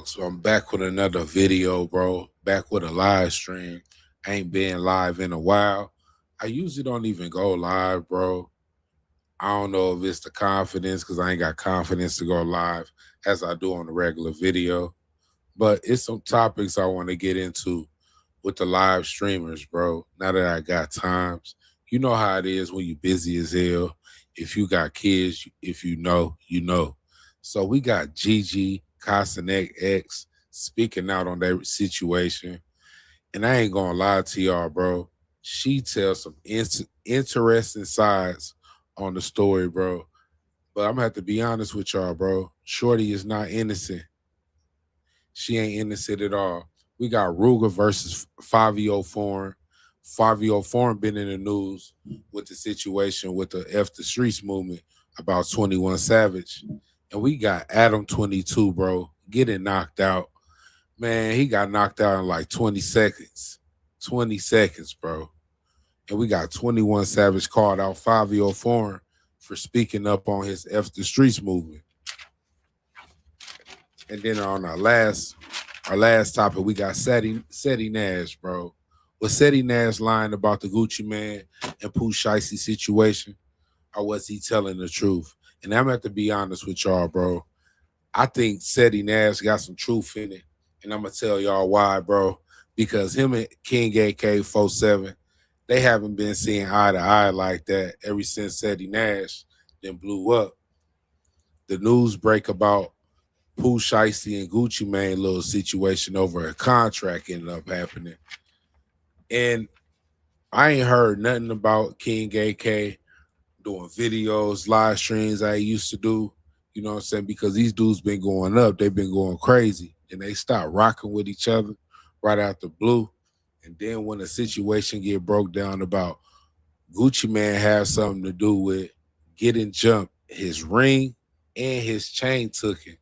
So I'm back with another video, bro. Back with a live stream. Ain't been live in a while. I usually don't even go live, bro. I don't know if it's the confidence because I ain't got confidence to go live as I do on the regular video. But it's some topics I want to get into with the live streamers, bro. Now that I got times, you know how it is when you busy as hell. If you got kids, if you know, you know. So we got Gigi Castanet X speaking out on that situation. And I ain't gonna lie to y'all, bro. She tells some interesting sides on the story, bro. But I'm gonna have to be honest with y'all, bro. Shorty is not innocent. She ain't innocent at all. We got Ruger versus Fabio Foreign. Fabio Foreign been in the news with the situation with the F the Streets movement about 21 Savage. And we got Adam 22, bro, getting knocked out. Man, he got knocked out in like 20 seconds. 20 seconds, bro. And we got 21 Savage called out Fabio Foreign for speaking up on his F the Streets movement. And then on our last topic, we got Seti Nash, bro. Was Seti Nash lying about the Gucci Man and Pooh Shiesty situation, or was he telling the truth? And I'm gonna have to be honest with y'all, bro. I think Seti Nash got some truth in it, and I'm gonna tell y'all why, bro. Because him and King AK-47, they haven't been seeing eye to eye like that ever since Seti Nash then blew up. The news break about Pooh Shiesty and Gucci Mane little situation over a contract ended up happening. And I ain't heard nothing about King AK doing videos, live streams I used to do. You know what I'm saying? Because these dudes been going up, they've been going crazy. And they start rocking with each other right out the blue. And then when the situation get broke down about Gucci Man has something to do with getting jumped, his ring and his chain took it.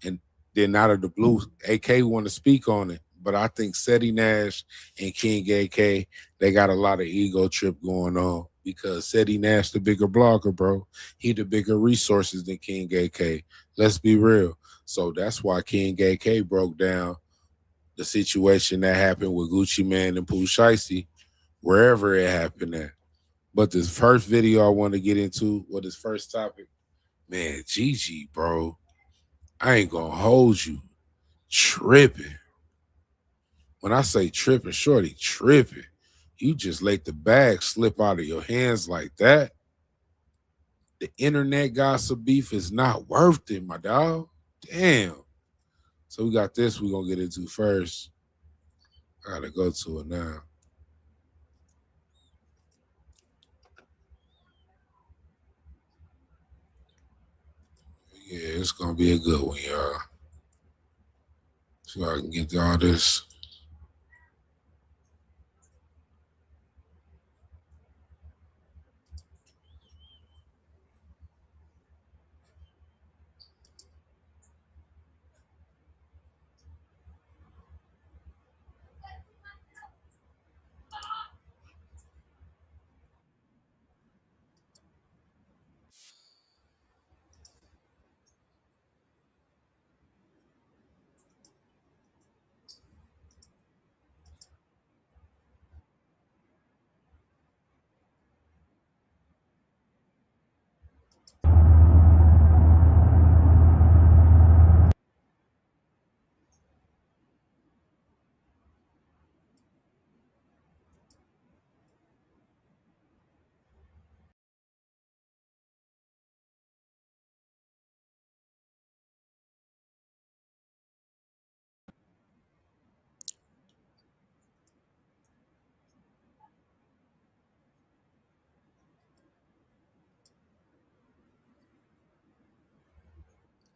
And then out of the blue, AK want to speak on it. But I think Seti Nash and King AK, they got a lot of ego trip going on because Seti Nash the bigger blogger, bro. He the bigger resources than King AK. Let's be real. So that's why King AK broke down the situation that happened with Gucci Man and Pooh Shiesty, wherever it happened at. But this first video I want to get into, or this first topic, man, Gigi, bro. I ain't gonna hold you. Tripping. When I say tripping, shorty, tripping. You just let the bag slip out of your hands like that. The internet gossip beef is not worth it, my dog. Damn. So we got this we're gonna get into first. I gotta go to it now. Yeah, it's gonna be a good one, y'all. So I can get all this.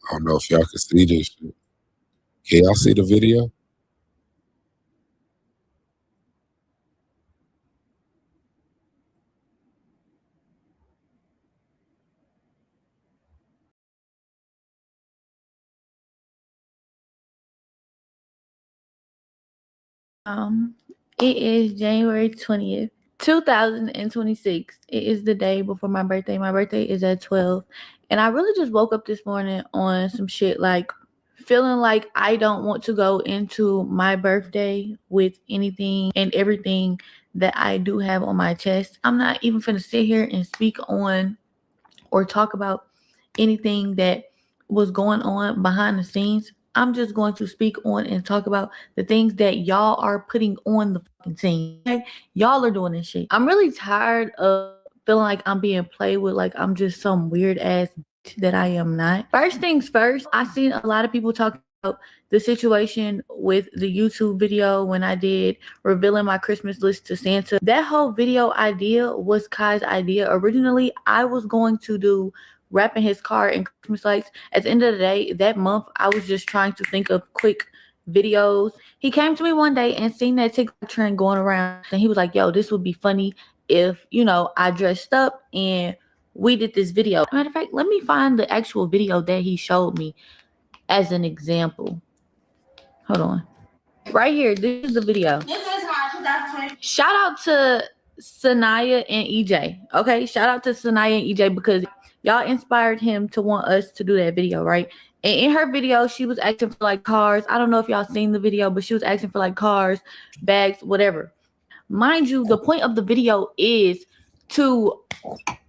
I don't know if y'all can see this. Can y'all see the video? It is January 20th, 2026. It is the day before my birthday. My birthday is at 12. And I really just woke up this morning on some shit like feeling like I don't want to go into my birthday with anything and everything that I do have on my chest. I'm not even finna sit here and speak on or talk about anything that was going on behind the scenes. I'm just going to speak on and talk about the things that y'all are putting on the fucking scene. Okay? Y'all are doing this shit. I'm really tired of feeling like I'm being played with, like I'm just some weird ass bitch that I am not. First things first, I seen a lot of people talking about the situation with the YouTube video when I did revealing my Christmas list to Santa. That whole video idea was Kai's idea. Originally, I was going to do wrapping his car in Christmas lights. At the end of the day, that month, I was just trying to think of quick videos. He came to me one day and seen that TikTok trend going around, and he was like, yo, this would be funny if, I dressed up and we did this video. Matter of fact, let me find the actual video that he showed me as an example. Hold on. Right here, this is the video. This is my 2020. Shout out to Sanaya and EJ. Okay, shout out to Sanaya and EJ because y'all inspired him to want us to do that video, right? And in her video, she was asking for like cars. I don't know if y'all seen the video, but she was asking for like cars, bags, whatever. Mind you, the point of the video is to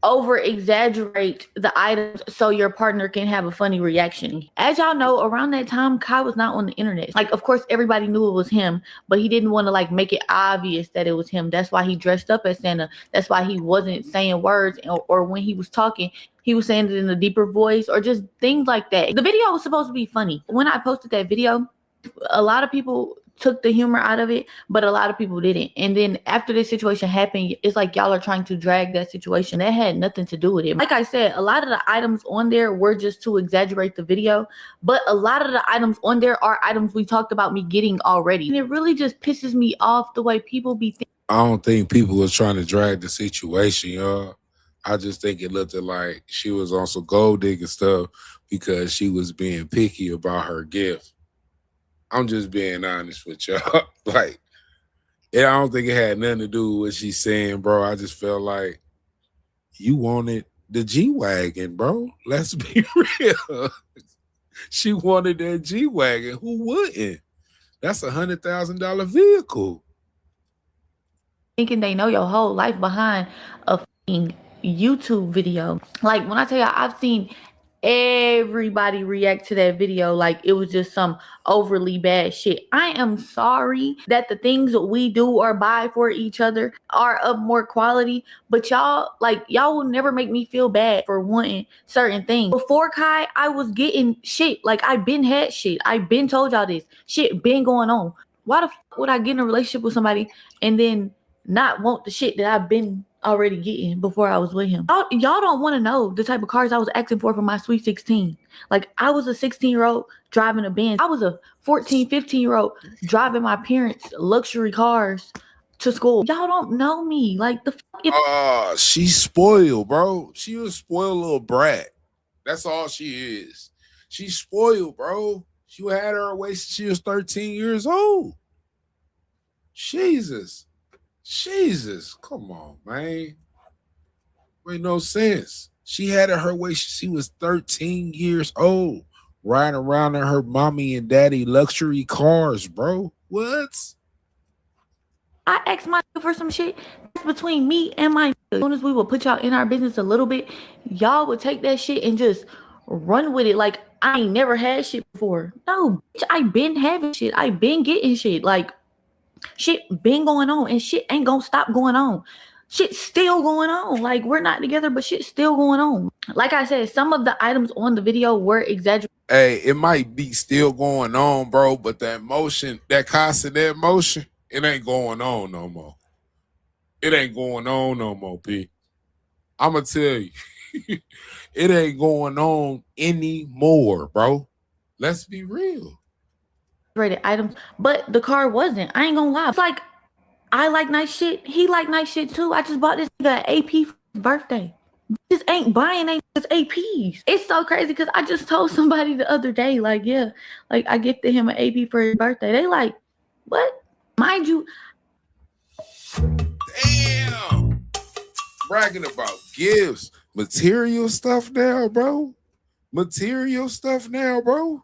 over exaggerate the items so your partner can have a funny reaction. As y'all know, around that time, Kai was not on the internet. Like, of course, everybody knew it was him, but he didn't want to like make it obvious that it was him. That's why he dressed up as Santa. That's why he wasn't saying words, or when he was talking, he was saying it in a deeper voice or just things like that. The video was supposed to be funny. When I posted that video, a lot of people took the humor out of it, but a lot of people didn't. And then after this situation happened, it's like y'all are trying to drag that situation. That had nothing to do with it. Like I said, a lot of the items on there were just to exaggerate the video, but a lot of the items on there are items we talked about me getting already. And it really just pisses me off the way people be thinking. I don't think people was trying to drag the situation, y'all. I just think it looked like she was on some gold digging stuff because she was being picky about her gift. I'm just being honest with y'all. Like, I don't think it had nothing to do with what she's saying, bro. I just felt like you wanted the G-Wagon, bro. Let's be real. She wanted that G-Wagon. Who wouldn't? That's $100,000 vehicle. Thinking they know your whole life behind a YouTube video. Like, when I tell y'all, I've seen everybody react to that video like it was just some overly bad shit. I am sorry that the things that we do or buy for each other are of more quality, but y'all will never make me feel bad for wanting certain things. Before Kai, I was getting shit. Like, I been had shit. I been told y'all this shit been going on. Why the fuck would I get in a relationship with somebody and then not want the shit that I've been already getting before I was with him? Y'all don't want to know the type of cars I was asking for my sweet 16. Like, I was a 16-year-old driving a Benz. I was a 14, 15-year-old driving my parents' luxury cars to school. Y'all don't know me. Like, the fuck. She's spoiled, bro. She was a spoiled little brat. That's all she is. She's spoiled, bro. She had her away since she was 13 years old. Jesus, come on, man. Made no sense. She had it her way since she was 13 years old, riding around in her mommy and daddy luxury cars, bro. What? I asked my for some shit. That's between me and my. As soon as we would put y'all in our business a little bit, y'all would take that shit and just run with it like I ain't never had shit before. No, bitch, I been having shit. I been getting shit. Like, shit been going on and shit ain't gonna stop going on. Shit still going on. Like, we're not together, but shit still going on. Like I said, some of the items on the video were exaggerated. Hey, it might be still going on, bro, but that motion, that constant motion, it ain't going on no more. It ain't going on no more, P. I'ma tell you. It ain't going on anymore, bro. Let's be real. Items, but the car wasn't. I ain't gonna lie. It's like, I like nice shit. He like nice shit too. I just bought this nigga an AP for his birthday. Just ain't buying his APs. It's so crazy because I just told somebody the other day, like, yeah, like I gifted him an AP for his birthday. They like, what? Mind you. Damn. Bragging about gifts. Material stuff now, bro. Material stuff now, bro.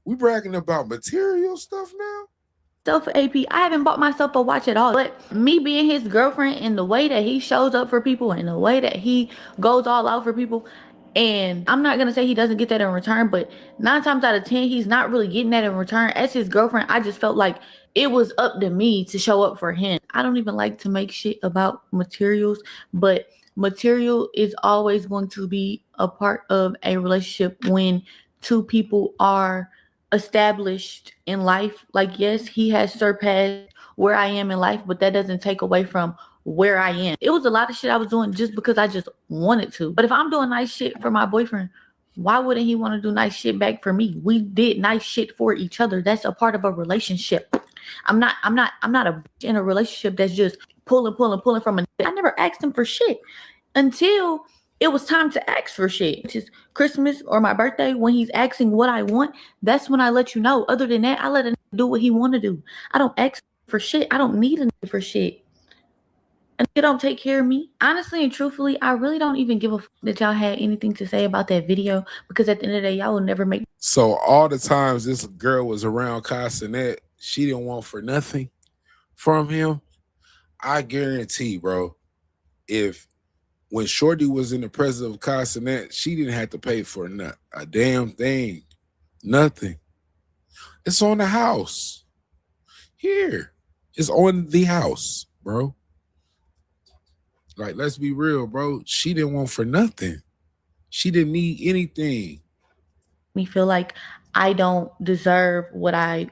We bragging about material stuff now. Myself AP. I haven't bought myself a watch at all. But me being his girlfriend and the way that he shows up for people and the way that he goes all out for people, and I'm not gonna say he doesn't get that in return, but 9 times out of 10, he's not really getting that in return. As his girlfriend, I just felt like it was up to me to show up for him. I don't even like to make shit about materials, but material is always going to be a part of a relationship when two people are established in life. Like, yes, he has surpassed where I am in life, but that doesn't take away from where I am. It was a lot of shit I was doing just because I just wanted to. But if I'm doing nice shit for my boyfriend, why wouldn't he want to do nice shit back for me? We did nice shit for each other. That's a part of a relationship. I'm not a bitch in a relationship that's just pulling from a. I never asked him for shit until it was time to ask for shit, which is Christmas or my birthday. When he's asking what I want, that's when I let you know. Other than that, I let him do what he want to do. I don't ask for shit. I don't need him for shit. And they don't take care of me. Honestly and truthfully, I really don't even give a fuck that y'all had anything to say about that video, because at the end of the day, y'all will never make. So all the times this girl was around Cenat, she didn't want for nothing from him. I guarantee, bro, if when Shorty was in the presence of Cenat, she didn't have to pay for a damn thing. Nothing. It's on the house. Here. It's on the house, bro. Like, let's be real, bro. She didn't want for nothing. She didn't need anything. Me feel like I don't deserve what I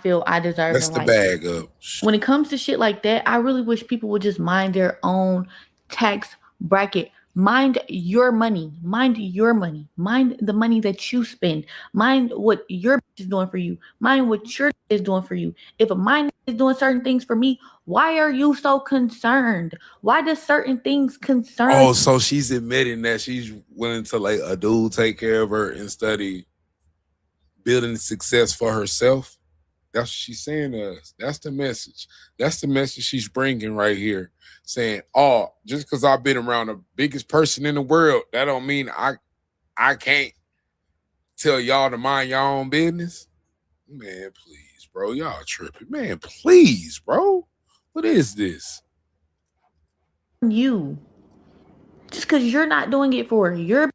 feel I deserve. That's in the life. bag up. When it comes to shit like that, I really wish people would just mind their own tax bracket. Mind your money. Mind your money. Mind the money that you spend. Mind what your bitch is doing for you. Mind what your is doing for you. If a mine is doing certain things for me, why are you so concerned? Why does certain things concern? Oh, so she's admitting that she's willing to let a dude take care of her and study building success for herself. That's what she's saying to us. That's the message. That's the message she's bringing right here. Saying, oh, just because I've been around the biggest person in the world, that don't mean I can't tell y'all to mind your own business. Man, please, bro. Y'all tripping. Man, please, bro. What is this? You. Just because you're not doing it for your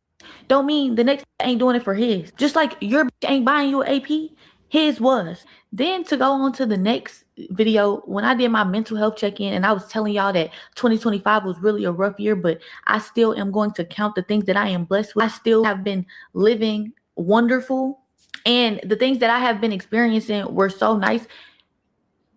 don't mean the next ain't doing it for his. Just like your ain't buying you an AP, his was. Then to go on to the next video, when I did my mental health check-in and I was telling y'all that 2025 was really a rough year, but I still am going to count the things that I am blessed with. I still have been living wonderful, and the things that I have been experiencing were so nice.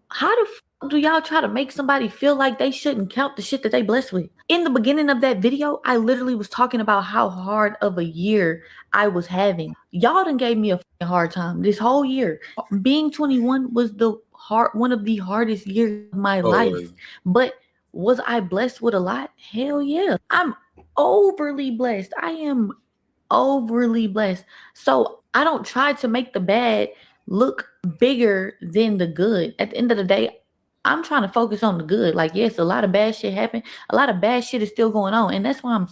How the fuck do y'all try to make somebody feel like they shouldn't count the shit that they blessed with? In the beginning of that video, I literally was talking about how hard of a year I was having. Y'all done gave me a hard time this whole year. Being 21 was one of the hardest years of my life. But was I blessed with a lot? Hell yeah. I'm overly blessed. I am overly blessed. So I don't try to make the bad look bigger than the good. At the end of the day, I'm trying to focus on the good. Like, yes, a lot of bad shit happened. A lot of bad shit is still going on. And that's why I'm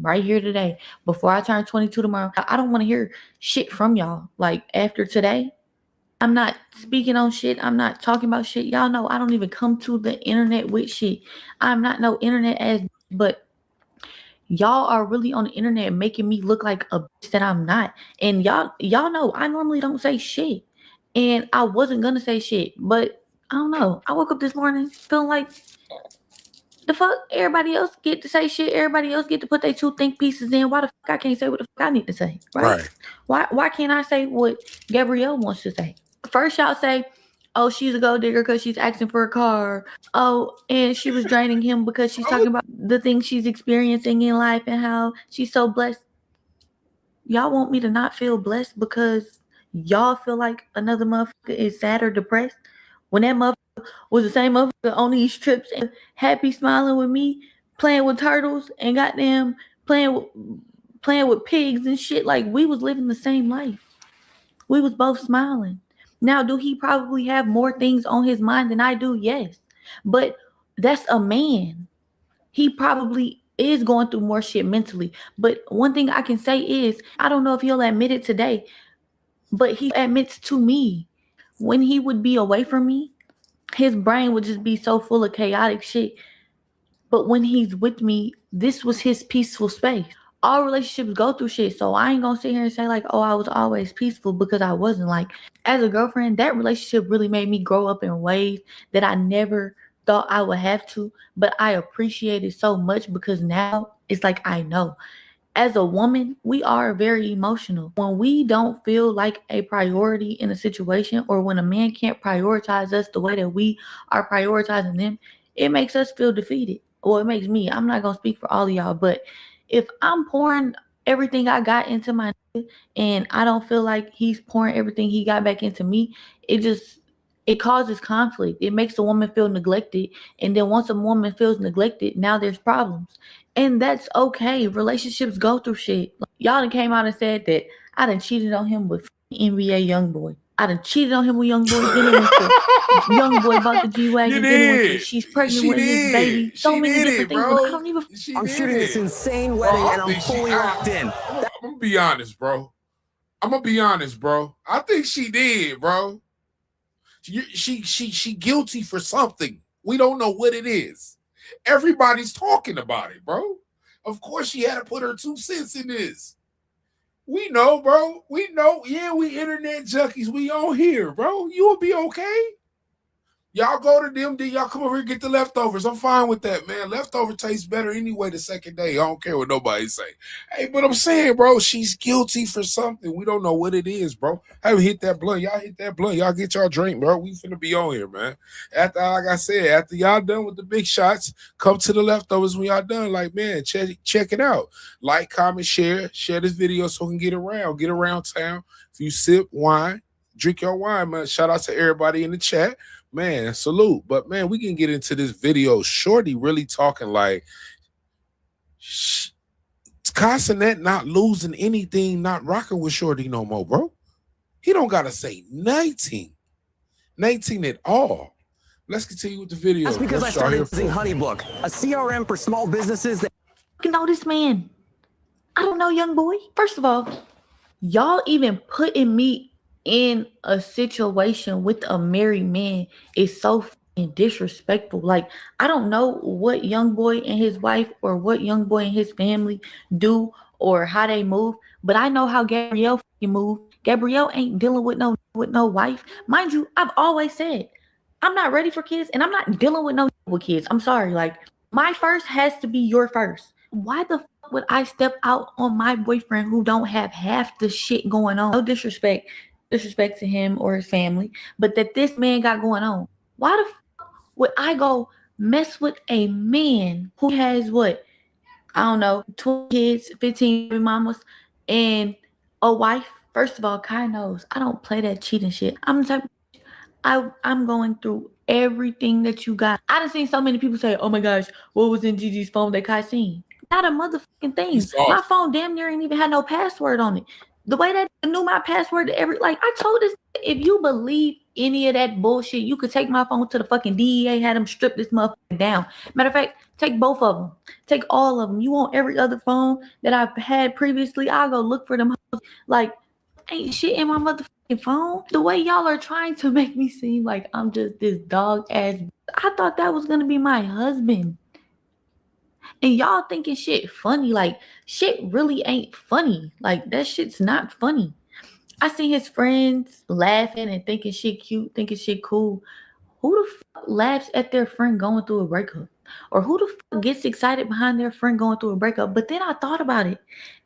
right here today. Before I turn 22 tomorrow, I don't want to hear shit from y'all. Like, after today, I'm not speaking on shit. I'm not talking about shit. Y'all know I don't even come to the internet with shit. I'm not no internet ass, but y'all are really on the internet making me look like a bitch that I'm not. And y'all know I normally don't say shit. And I wasn't gonna say shit, but I don't know. I woke up this morning feeling like the fuck everybody else get to say shit. Everybody else get to put their two think pieces in. Why the fuck I can't say what the fuck I need to say? Right. Why can't I say what Gabrielle wants to say? First y'all say, oh, she's a gold digger because she's asking for a car. Oh, and she was draining him because she's talking about the things she's experiencing in life and how she's so blessed. Y'all want me to not feel blessed because y'all feel like another motherfucker is sad or depressed? When that motherfucker was the same motherfucker on these trips and happy smiling with me, playing with turtles and goddamn playing with pigs and shit. Like, we was living the same life. We was both smiling. Now, do he probably have more things on his mind than I do? Yes. But that's a man. He probably is going through more shit mentally. But one thing I can say is, I don't know if he'll admit it today, But he admits to me when he would be away from me, his brain would just be so full of chaotic shit. But when he's with me, this was his peaceful space. All relationships go through shit, so I ain't gonna sit here and say like, oh, I was always peaceful, because I wasn't. Like, as a girlfriend, that relationship really made me grow up in ways that I never thought I would have to, but I appreciate it so much because now it's like I know. As a woman, we are very emotional. When we don't feel like a priority in a situation, or when a man can't prioritize us the way that we are prioritizing them, it makes us feel defeated. Well, it makes me. I'm not going to speak for all of y'all, but if I'm pouring everything I got into my nigga and I don't feel like he's pouring everything he got back into me, it just it causes conflict. It makes a woman feel neglected, and then once a woman feels neglected, now there's problems. And that's okay. Relationships go through shit. Like, y'all done came out and said that I done cheated on him with NBA Young Boy. I done cheated on him with Young Boy. Then it went to Young Boy bought the G You wagon. Then it went to did. she's pregnant She with his baby. did. So She many did different it, things. When I bro. don't even. She I'm did shooting this it. insane Bro, wedding I and I'm think fully locked in. I'm gonna be honest, bro. I'm gonna be honest, bro. I think she did, bro. She guilty for something. We don't know what it is. Everybody's talking about it, bro. Of course, she had to put her 2 cents in this. We know, bro. We know. Yeah, we internet junkies. We on here, bro. You will be okay. Y'all go to them, then y'all come over here and get the leftovers. I'm fine with that, man. Leftover tastes better anyway the second day. I don't care what nobody say. Hey, but I'm saying, bro, she's guilty for something. We don't know what it is, bro. I haven't hit that blunt. Y'all hit that blunt. Y'all get y'all drink, bro. We finna be on here, man. After, like I said, after y'all done with the big shots, come to the leftovers when y'all done. Like, man, check it out. Like, comment, share this video so we can get around town. If you sip wine, drink your wine, man. Shout out to everybody in the chat. Man, salute. But man, we can get into this video. Shorty really talking like Cenat not losing anything, not rocking with Shorty no more, bro. He don't gotta say 19 at all. Let's continue with the video. That's because I started using HoneyBook, a CRM for small businesses that You know this man. I don't know, Young Boy. First of all, y'all even putting me in a situation with a married man is so fucking disrespectful. Like, I don't know what Young Boy and his wife, or what Young Boy and his family do, or how they move, but I know how Gabrielle fucking move. Gabrielle ain't dealing with no wife. Mind you, I've always said I'm not ready for kids, and I'm not dealing with no with kids. I'm sorry. Like, my first has to be your first. Why the fuck would I step out on my boyfriend who don't have half the shit going on? No disrespect to him or his family, but that this man got going on. Why the fuck would I go mess with a man who has what? I don't know, 20 kids, 15 baby mamas, and a wife? First of all, Kai knows I don't play that cheating shit. I'm the type I'm going through everything that you got. I done seen so many people say, "Oh my gosh, what was in Gigi's phone that Kai seen?" Not a motherfucking thing. My phone damn near ain't even had no password on it. The way that knew my password to every, like, I told this, if you believe any of that bullshit, you could take my phone to the fucking DEA, had them strip this motherfucker down. Matter of fact, take both of them. Take all of them. You want every other phone that I've had previously? I'll go look for them. Like, ain't shit in my motherfucking phone. The way y'all are trying to make me seem like I'm just this dog ass. I thought that was gonna be my husband. And y'all thinking shit funny. Like, shit really ain't funny. Like, that shit's not funny. I see his friends laughing and thinking shit cute, thinking shit cool. Who the fuck laughs at their friend going through a breakup? Or who the fuck gets excited behind their friend going through a breakup? But then I thought about it.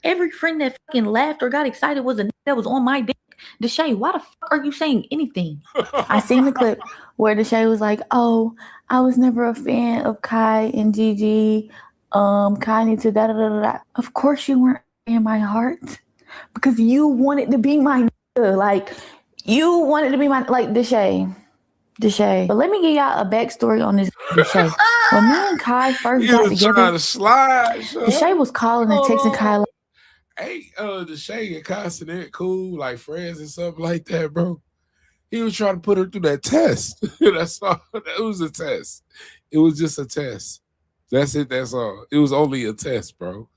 Every friend that fucking laughed or got excited was a nigga that was on my dick. Deshae, why the fuck are you saying anything? I seen the clip where Deshae was like, "Oh, I was never a fan of Kai and Gigi. Kai needs to da da da da." Of course you weren't in my heart, because you wanted to be my nigga. Like, you wanted to be my, like, Deshae. But let me give y'all a backstory on this Deshae. When me and Kai first got together, trying to slide. Deshae was calling and texting Kai like, "Hey, Deshae and Cenat cool, like friends and stuff like that, bro." He was trying to put her through that test. That's all. That was a test. It was just a test. That's it. That's all. It was only a test, bro.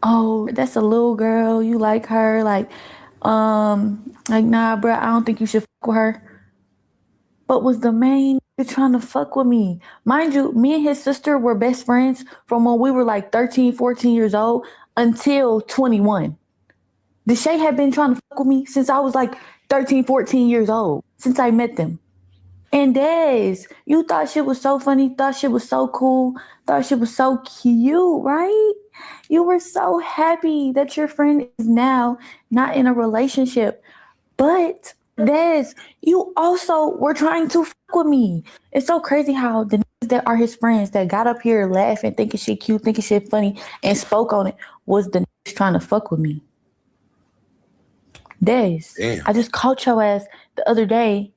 "Oh, that's a little girl. You like her. Like, Like, nah, bro, I don't think you should fuck with her. But was the main trying to fuck with me. Mind you, me and his sister were best friends from when we were like 13, 14 years old until 21. Deshae had been trying to fuck with me since I was like 13, 14 years old, since I met them. And Des, you thought shit was so funny, thought shit was so cool, thought shit was so cute, right? You were so happy that your friend is now not in a relationship. But Des, you also were trying to fuck with me. It's so crazy how the niggas that are his friends that got up here laughing, thinking shit cute, thinking shit funny, and spoke on it was the niggas trying to fuck with me. Des, Damn. I just caught your ass the other day.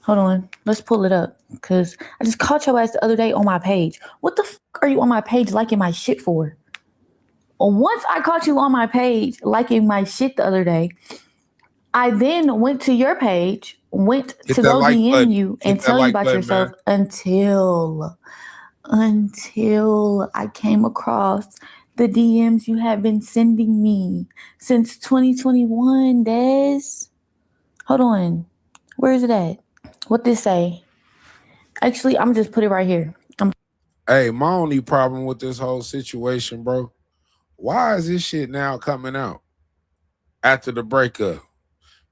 Hold on, let's pull it up. Because I just caught your ass the other day on my page. What the fuck are you on my page liking my shit for? Once I caught you on my page liking my shit the other day, I then went to your page, went Hit to that go like DM button. you Hit and that tell you like about button, yourself man. until I came across the DMs you have been sending me since 2021, Des. Hold on. Where is it at? What this say? Actually, I'm just put it right here. Hey, my only problem with this whole situation, bro, why is this shit now coming out after the breakup?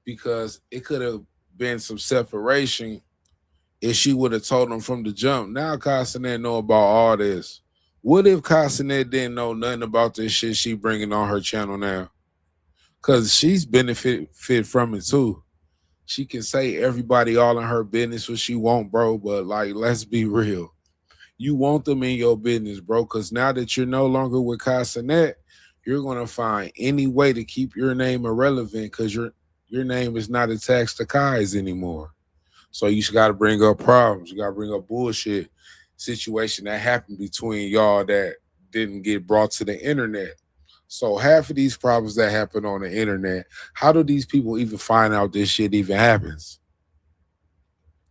Because it could have been some separation if she would have told him from the jump. Now Castanet know about all this. What if Castanet didn't know nothing about this shit she bringing on her channel now? Because she's benefit from it too. She can say everybody all in her business what she want, bro, but like, let's be real. You want them in your business, bro, because now that you're no longer with Castanet, you're going to find any way to keep your name irrelevant because your name is not attached to Kai's anymore. So you got to bring up problems. You got to bring up bullshit situation that happened between y'all that didn't get brought to the internet. So half of these problems that happen on the internet, how do these people even find out this shit even happens?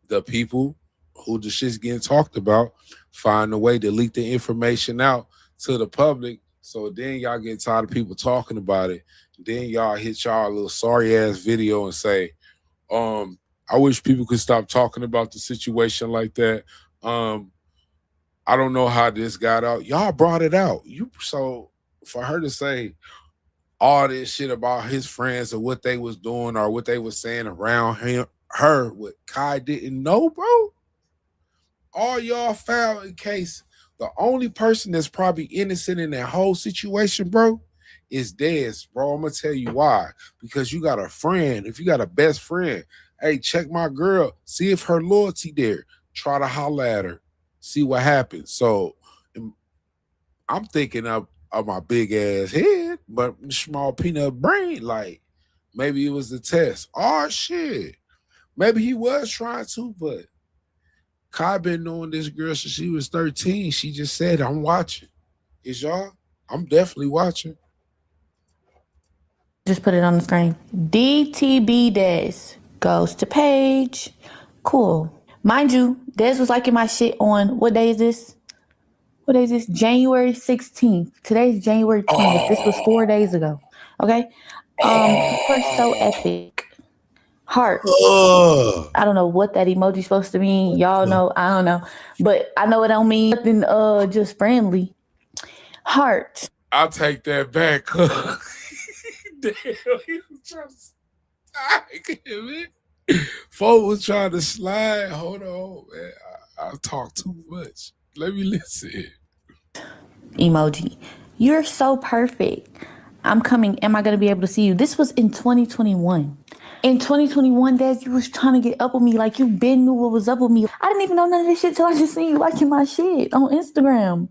The people who the shit's getting talked about find a way to leak the information out to the public. So then y'all get tired of people talking about it. Then y'all hit y'all a little sorry ass video and say, I wish people could stop talking about the situation like that. I don't know how this got out. Y'all brought it out. So for her to say all this shit about his friends or what they was doing or what they was saying around her, what Kai didn't know, bro. All y'all found in case the only person that's probably innocent in that whole situation, bro, is Dez, bro. I'm gonna tell you why. Because you got a friend. If you got a best friend, hey, check my girl. See if her loyalty there. Try to holler at her. See what happens. So I'm thinking of my big ass head, but small peanut brain. Like maybe it was the test. Oh shit. Maybe he was trying to, but Kai been knowing this girl since she was 13. She just said, I'm watching. Is y'all? I'm definitely watching. Just put it on the screen. DTB Des goes to page. Cool. Mind you, Des was liking my shit on, what day is this? What day is this? January 16th. Today's January 20th. This was 4 days ago. Okay? You're so epic. Heart. I don't know what that emoji's supposed to mean. Y'all know, I don't know. But I know it don't mean nothing just friendly. Heart. I'll take that back. Damn, he was trying to slide, man. Folk was trying to slide. Hold on, man. I talk too much. Let me listen. Emoji. You're so perfect. I'm coming. Am I going to be able to see you? This was in 2021. In 2021, Des, you was trying to get up with me like you been knew what was up with me. I didn't even know none of this shit till I just seen you liking my shit on Instagram.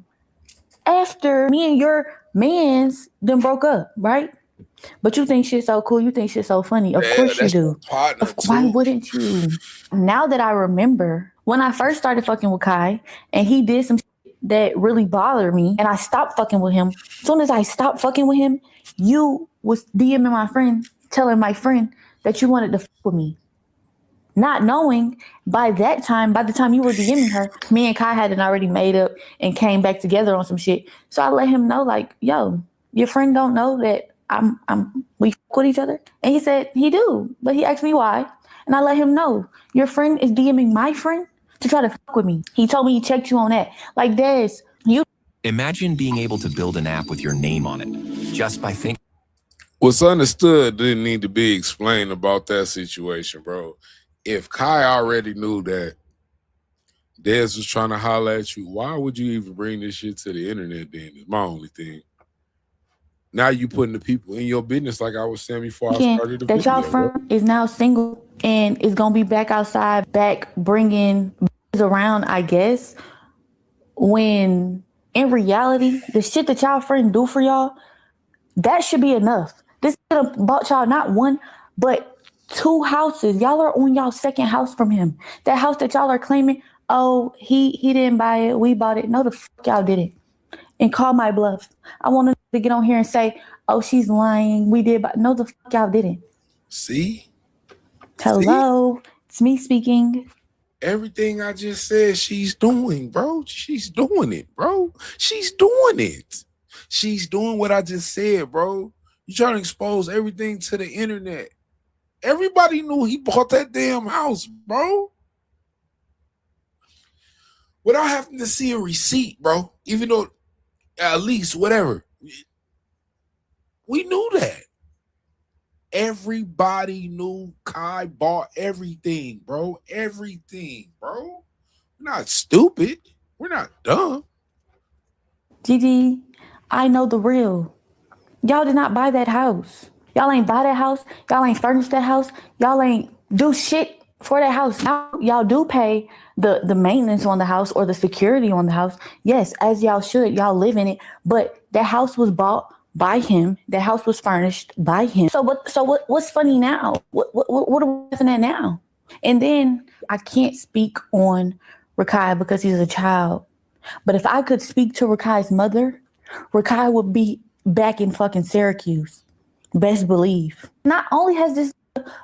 After me and your mans then broke up, right? But you think shit's so cool. You think shit's so funny. Of course you do. Why wouldn't you? Now that I remember, when I first started fucking with Kai and he did some shit that really bothered me and I stopped fucking with him. As soon as I stopped fucking with him, you was DMing my friend, telling my friend that you wanted to fuck with me. Not knowing by the time you were DMing her, me and Kai hadn't already made up and came back together on some shit. So I let him know, like, yo, your friend don't know that we fuck with each other? And he said he do, but he asked me why, and I let him know your friend is DMing my friend to try to fuck with me. He told me he checked you on that. Like, Des, you. Imagine being able to build an app with your name on it just by thinking. What's understood didn't need to be explained about that situation, bro. If Kai already knew that Dez was trying to holler at you, why would you even bring this shit to the internet then? Is my only thing. Now you putting the people in your business, like I was saying before I started the that video. Y'all friend is now single and is gonna be back outside, back bringing around, I guess. When in reality, the shit that y'all friend do for y'all, that should be enough. This could have bought y'all not one, but 2 houses. Y'all are on y'all second house from him. That house that y'all are claiming, oh, he didn't buy it, we bought it. No, the fuck y'all didn't. And call my bluff. I want to get on here and say, oh, she's lying. We did, but no, the fuck y'all didn't. See? Hello, it's me speaking. Everything I just said, she's doing, bro. She's doing it, bro. She's doing it. She's doing what I just said, bro. You trying to expose everything to the internet. Everybody knew he bought that damn house, bro. Without having to see a receipt, bro. Even though, at least, whatever. We knew that. Everybody knew Kai bought everything, bro. Everything, bro. We're not stupid. We're not dumb. Gigi, I know the real. Y'all did not buy that house. Y'all ain't buy that house. Y'all ain't furnish that house. Y'all ain't do shit for that house. Now y'all do pay the maintenance on the house or the security on the house. Yes, as y'all should. Y'all live in it. But that house was bought by him. That house was furnished by him. So what's funny now? What are we laughing at now? And then I can't speak on Rakai because he's a child. But if I could speak to Rakai's mother, Rakai would be back in fucking Syracuse. Best believe. Not only has this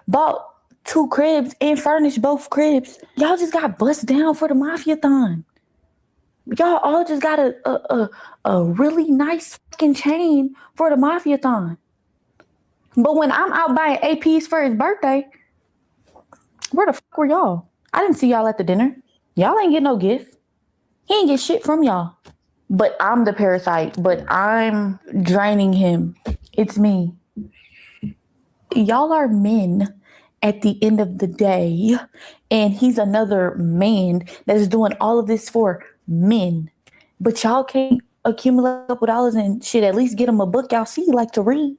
bought 2 cribs and furnished both cribs, y'all just got bust down for the Mafia-thon. Y'all all just got a really nice fucking chain for the Mafia-thon. But when I'm out buying APs for his birthday, where the fuck were y'all? I didn't see y'all at the dinner. Y'all ain't get no gift. He ain't get shit from y'all. But I'm the parasite. But I'm draining him. It's me. Y'all are men at the end of the day. And he's another man that is doing all of this for men. But y'all can't accumulate a couple dollars and shit. At least get him a book y'all see like to read.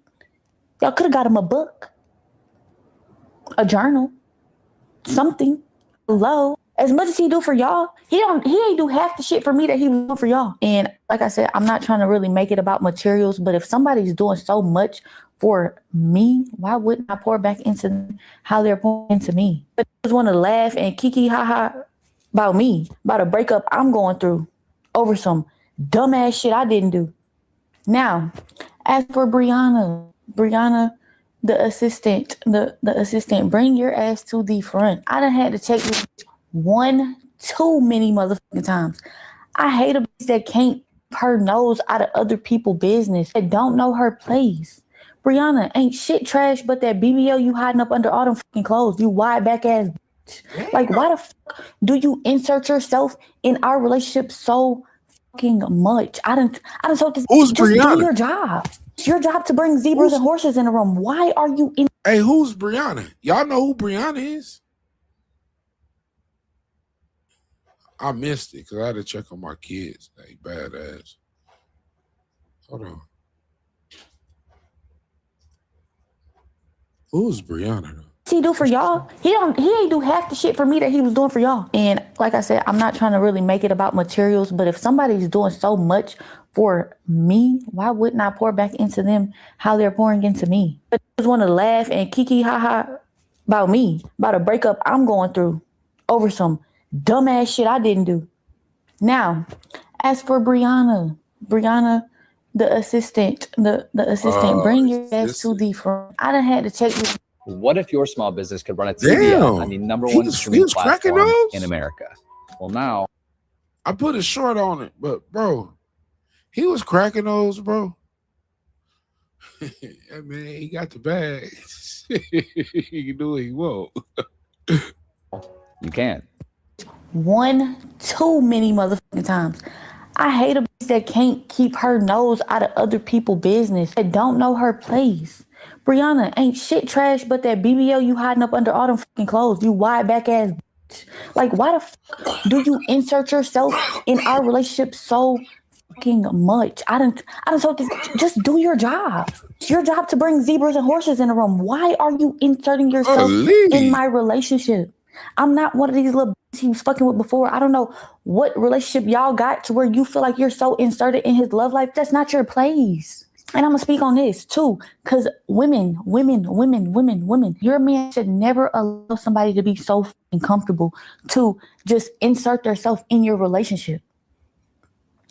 Y'all could have got him a book. A journal. Something. Hello. As much as he do for y'all, he ain't do half the shit for me that he do for y'all. And like I said, I'm not trying to really make it about materials, but if somebody's doing so much for me, why wouldn't I pour back into how they're pouring into me? But I just want to laugh and kiki haha about me, about a breakup I'm going through over some dumbass shit I didn't do. Now, as for Brianna, the assistant, bring your ass to the front. I done had to check this too many motherfucking times. I hate a bitch that can't keep her nose out of other people's business, that don't know her place. Brianna ain't shit trash but that BBL you hiding up under all them fucking clothes. You wide back ass bitch. Like, why the fuck do you insert yourself in our relationship so fucking much? I done told this. Who's just Brianna? do your job. It's your job to bring zebras and horses in the room. Why are you in? Hey, who's Brianna? Y'all know who Brianna is? I missed it because I had to check on my kids. They badass. Hold on. Who's Brianna though? He do for y'all? He ain't do half the shit for me that he was doing for y'all. And like I said, I'm not trying to really make it about materials, but if somebody's doing so much for me, why wouldn't I pour back into them how they're pouring into me? I just want to laugh and kiki haha about me, about a breakup I'm going through over some dumbass shit I didn't do. Now, as for Brianna, the assistant, bring your ass to the front. I done had to check this. What if your small business could run a TV ad on the #1 streaming platform in America? Well, now I put a short on it, but bro, he was cracking those, bro. Yeah, man, he got the bag. He can do what he want. You can. One too many motherfucking times. I hate a bitch that can't keep her nose out of other people's business, that don't know her place. Brianna ain't shit trash but that BBL you hiding up under all them fucking clothes. You wide back ass bitch. Like, why the fuck do you insert yourself in our relationship so fucking much? I don't told this, just do your job. It's your job to bring zebras and horses in the room. Why are you inserting yourself in my relationship? I'm not one of these little bitches he was fucking with before. I don't know what relationship y'all got to where you feel like you're so inserted in his love life. That's not your place. And I'm gonna speak on this too, because women, your man should never allow somebody to be so fucking comfortable to just insert themselves in your relationship.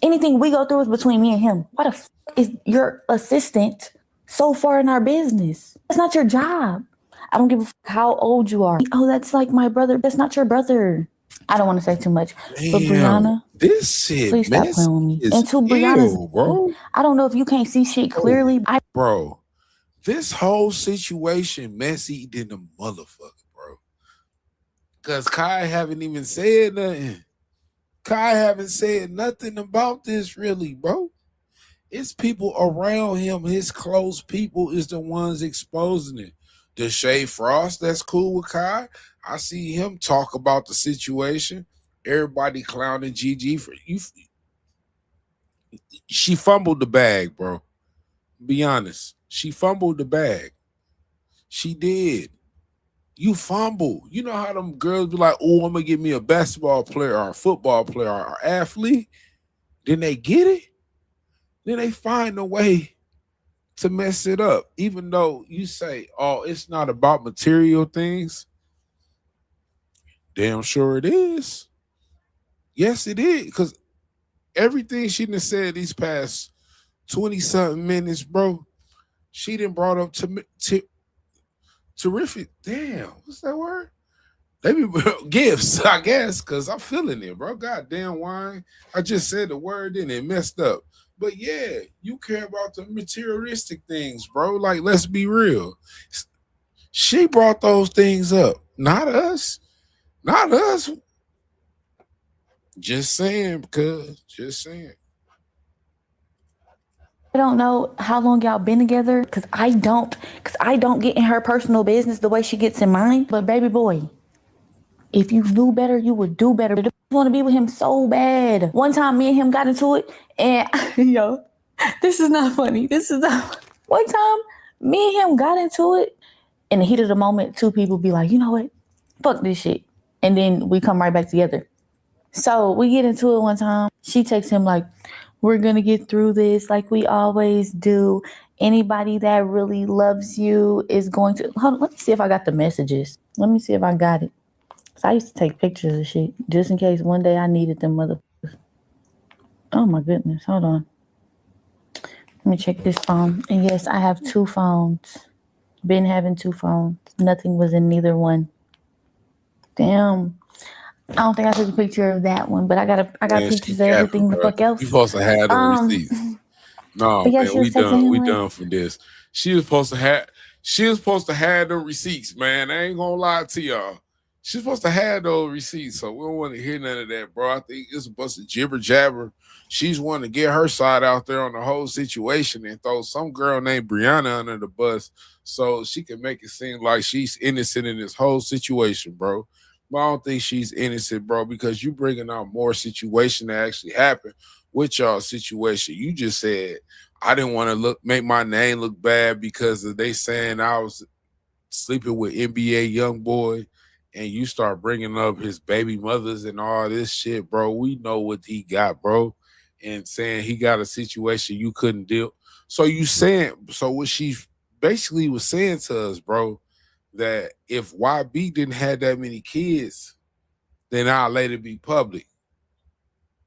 Anything we go through is between me and him. Why the fuck is your assistant so far in our business? That's not your job. I don't give a fuck how old you are. Oh, that's like my brother. That's not your brother. I don't want to say too much. Damn, but Brianna, this shit, please stop playing with me. And to Brianna's, bro. I don't know if you can't see shit clearly. Bro, this whole situation messy than the motherfucker, bro. Because Kai haven't even said nothing. Kai haven't said nothing about this really, bro. It's people around him, his close people is the ones exposing it. The Shay Frost, that's cool with Kai. I see him talk about the situation. Everybody clowning Gigi for you. She fumbled the bag, bro. Be honest. She fumbled the bag. She did. You fumble. You know how them girls be like, oh, I'm going to get me a basketball player or a football player or an athlete. Then they get it. Then they find a way to mess it up. Even though you say, oh, it's not about material things. Damn sure it is. Yes, it is. Because everything she done said these past 20-something minutes, bro, she done brought up terrific. Damn, what's that word? Maybe gifts, I guess, because I'm feeling it, bro. Goddamn wine. I just said the word and it messed up. But yeah, you care about the materialistic things, bro. Like, let's be real. She brought those things up, not us. Not us. Just saying, because just saying. I don't know how long y'all been together, because I don't get in her personal business the way she gets in mine. But baby boy, if you knew better, you would do better. I want to be with him so bad. One time me and him got into it, and yo, this is not funny. One time me and him got into it, in the heat of the moment, two people be like, you know what? Fuck this shit. And then we come right back together. So we get into it one time. She texts him like, we're going to get through this like we always do. Anybody that really loves you is going to... Hold on, let me see if I got the messages. Let me see if I got it. So I used to take pictures of shit just in case one day I needed them motherfuckers. Oh my goodness. Hold on. Let me check this phone. And yes, I have two phones. Been having two phones. Nothing was in neither one. Damn. I don't think I took a picture of that one, but I got pictures of everything the fuck else. You supposed to have the receipts. No, yeah, man, we done. We done from this. She was supposed to have the receipts, man. I ain't gonna lie to y'all. She's supposed to have those receipts, so we don't want to hear none of that, bro. I think it's a bunch of jibber jabber. She's wanting to get her side out there on the whole situation and throw some girl named Brianna under the bus so she can make it seem like she's innocent in this whole situation, bro. But I don't think she's innocent, bro, because you bringing out more situation that actually happened with y'all situation. You just said, I didn't want to make my name look bad because of they saying I was sleeping with NBA young boy, and you start bringing up his baby mothers and all this shit, bro. We know what he got, bro, and saying he got a situation you couldn't deal. So what she basically was saying to us, bro, that if YB didn't have that many kids, then I'll let it be public.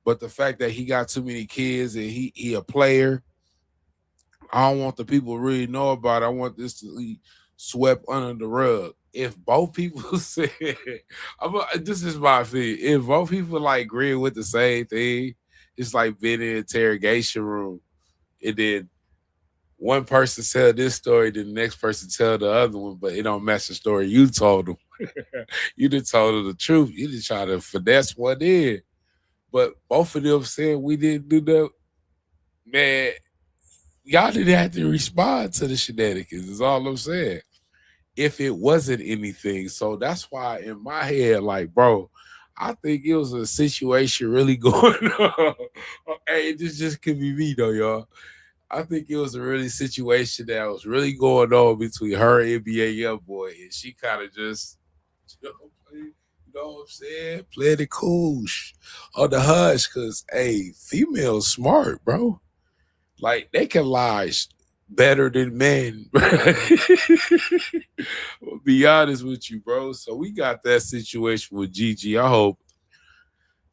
But the fact that he got too many kids and he a player, I don't want the people to really know about it. I want this to be swept under the rug. If both people said, this is my thing. If both people like agree with the same thing, it's like being in an interrogation room. And then one person tell this story, then the next person tell the other one, but it don't match the story you told them. You done told them the truth. You just try to finesse one in. But both of them said we didn't do that. Man, y'all didn't have to respond to the shenanigans, is all I'm saying. If it wasn't anything. So that's why in my head, like, bro, I think it was a situation really going on. Hey, this just could be me though, y'all. I think it was a really situation that was really going on between her and NBA Youngboy, and she kind of just, you know what I'm saying, playing it cool on the hush, because, hey, females smart, bro. Like, they can lie better than men. I'll be honest with you, bro. So we got that situation with Gigi. I hope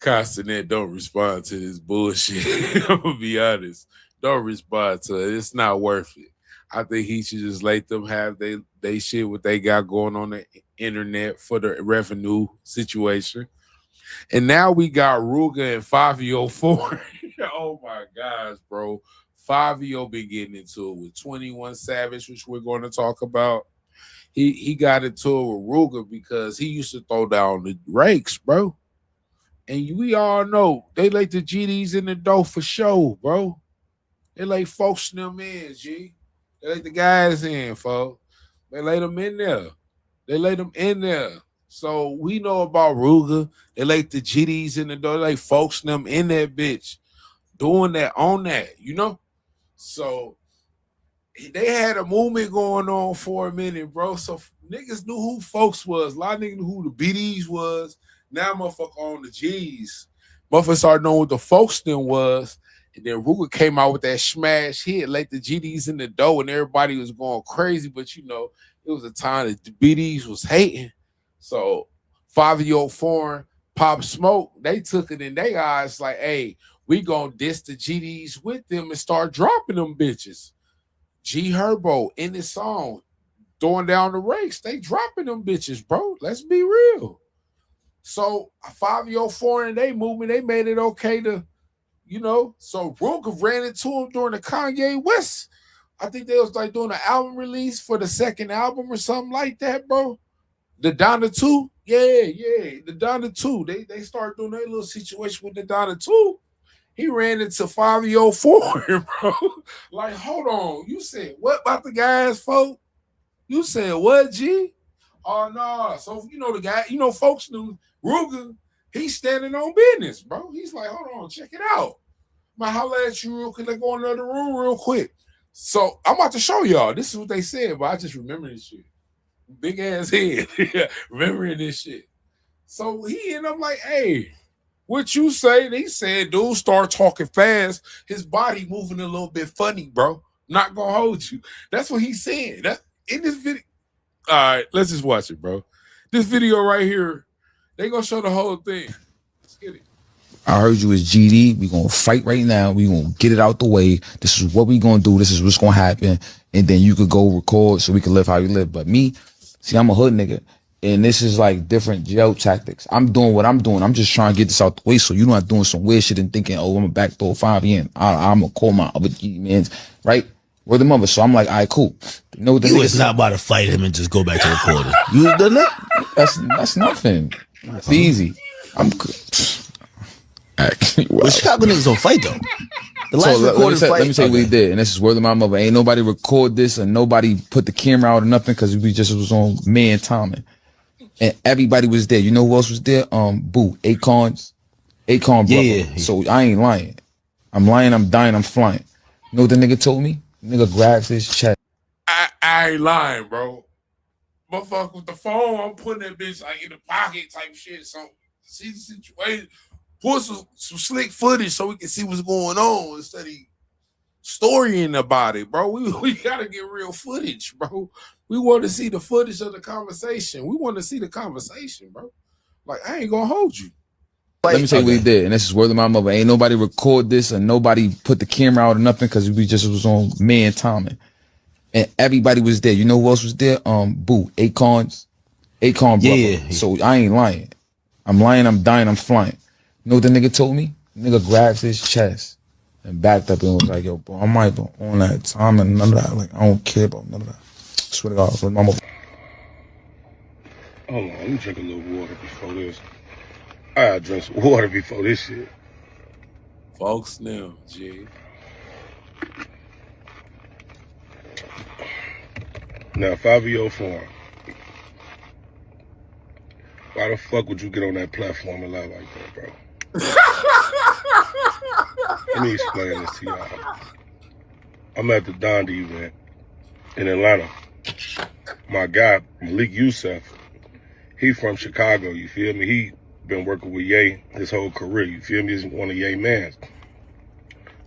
Cenat don't respond to this bullshit. I'm gonna be honest. Don't respond to it. It's not worth it. I think he should just let them have they shit what they got going on the internet for the revenue situation. And now we got Ruger and Fabio 4. Oh my gosh, bro. Fabio been getting into it with 21 Savage, which we're going to talk about. He got into it with Ruger because he used to throw down the rakes, bro. And we all know they like the GDs in the dough for show, bro. They like folks them in, G. They like the guys in, folks. They lay them in there. They lay them in there. So we know about Ruger. They like the GDs in the dough. They like folks them in that bitch. Doing that on that, you know? So they had a movement going on for a minute, bro. So niggas knew who folks was. A lot of niggas knew who the BDs was. Now motherfucker on the G's. Motherfucker started knowing what the folks then was. And then Ruger came out with that smash hit, like the GDs in the dough, and everybody was going crazy. But you know, it was a time that the BDs was hating. So 5-year-old foreign Pop Smoke, they took it in their eyes like, hey, we gonna diss the GDs with them and start dropping them bitches. G Herbo in the song, throwing down the rakes. They dropping them bitches, bro. Let's be real. So 5-year foreign, they movement, they made it okay to, you know. So Ruger ran into him during the Kanye West. I think they was like doing an album release for the second album or something like that, bro. The Donna 2, yeah, the Donna 2. They started doing their little situation with the Donna 2. He ran into 5-year foreign, bro. Like, hold on. You said what about the guys, folks? You said what, G? Oh no. So you know the guy, you know, folks knew Ruger, he's standing on business, bro. He's like, hold on, check it out. I'm gonna holler at you real quick. Let's go in the other room real quick. So I'm about to show y'all. This is what they said, but I just remember this shit. Big ass head. Remembering this shit. So he ended up like, hey, what you say? They said, dude, start talking fast. His body moving a little bit funny, bro. Not gonna hold you. That's what he said. That in this video. All right, let's just watch it, bro. This video right here, they gonna show the whole thing. Let's get it. I heard you as GD. We gonna fight right now. We gonna get it out the way. This is what we gonna do. This is what's gonna happen. And then you could go record so we can live how you live. But me, see, I'm a hood nigga. And this is like different jail tactics. I'm doing what I'm doing. I'm just trying to get this out the way so you're not doing some weird shit and thinking, oh, I'm a backdoor 5 in. I'm gonna call my other G mans, right? We're the mother. So I'm like, all right, cool. You know what you was not about to fight him and just go back to recording. You done that? That's nothing. It's easy. I'm well, Chicago niggas don't fight though. The last recorded fight. Let me tell you what he did, and this is word of my mother. Ain't nobody record this, and nobody put the camera out or nothing, because we just was on man timing, and everybody was there. You know who else was there? Boo, Akon brother. Yeah. So I ain't lying. I'm lying. I'm dying. I'm flying. You know what the nigga told me? The nigga grabs his chest. I ain't lying, bro. Motherfucker with the phone, I'm putting that bitch like in the pocket type shit. So see the situation. Put some slick footage so we can see what's going on instead of storying about it, bro. We gotta get real footage, bro. We want to see the footage of the conversation. We want to see the conversation, bro. Like, I ain't gonna hold you. Let me tell you what he did, and this is word of my mother. Ain't nobody record this, and nobody put the camera out or nothing, because we just was on man timing, and everybody was there. You know who else was there? Boo, Akon brother. Yeah. So I ain't lying. I'm lying. I'm dying. I'm flying. You know what the nigga told me? The nigga grabs his chest. and backed up and was like, yo, bro, I'm not on that time and none of that. Like, I don't care about none of that. I swear to God, with my mama. Hold on, let me drink a little water before this. I gotta drink some water before this shit. Folks now, G. Now, Fabio Foreign. Why the fuck would you get on that platform and lie like that, bro? Let me explain this to y'all. I'm at the Dondi event in Atlanta. My guy, Malik Youssef, he from Chicago, you feel me? He been working with Ye his whole career, you feel me? He's one of Ye mans.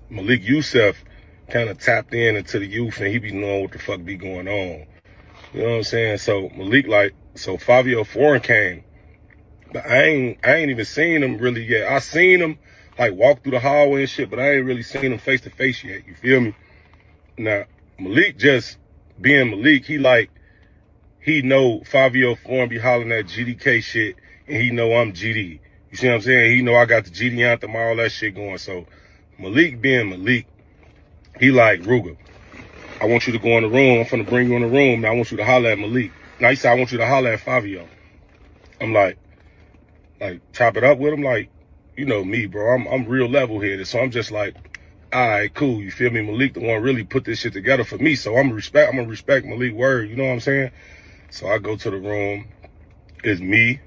Malik Youssef kind of tapped into the youth and he be knowing what the fuck be going on. You know what I'm saying? So Malik, so Fabio Foreign came, but I ain't even seen him really yet. I seen him walk through the hallway and shit, but I ain't really seen him face to face yet, you feel me? Now, Malik just being Malik, he know Fabio Foreign be hollering that GDK shit, and he know I'm GD. You see what I'm saying? He know I got the GD anthem, all that shit going. So Malik being Malik, he like, Ruger, I want you to go in the room. I'm finna bring you in the room. Now I want you to holler at Malik. Now he said, I want you to holler at Fabio. I'm like, chop it up with him. Like, you know me, bro. I'm real level headed. So I'm just like, all right, cool. You feel me? Malik the one really put this shit together for me. So I'm gonna respect Malik word. You know what I'm saying? So I go to the room. It's me,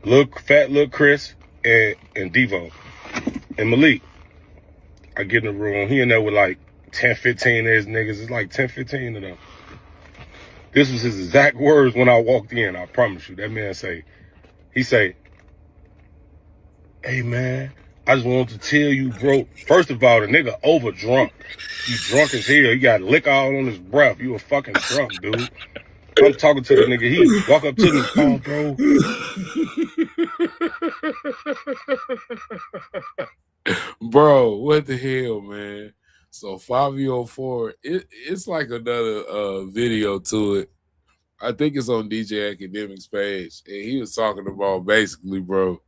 fat little Chris, and Devo, and Malik. I get in the room. He in there with 10, 15 of his niggas. It's 10, 15 of them. This was his exact words when I walked in. I promise you. That man he say, hey man, I just wanted to tell you, bro. First of all, the nigga over drunk. You drunk as hell. You got liquor all on his breath. You a fucking drunk, dude. I'm talking to the nigga. He walk up to me, oh, bro. Bro, what the hell, man? So Fabio Foreign, it's like another video to it. I think it's on DJ Academic's page. And he was talking about basically, bro,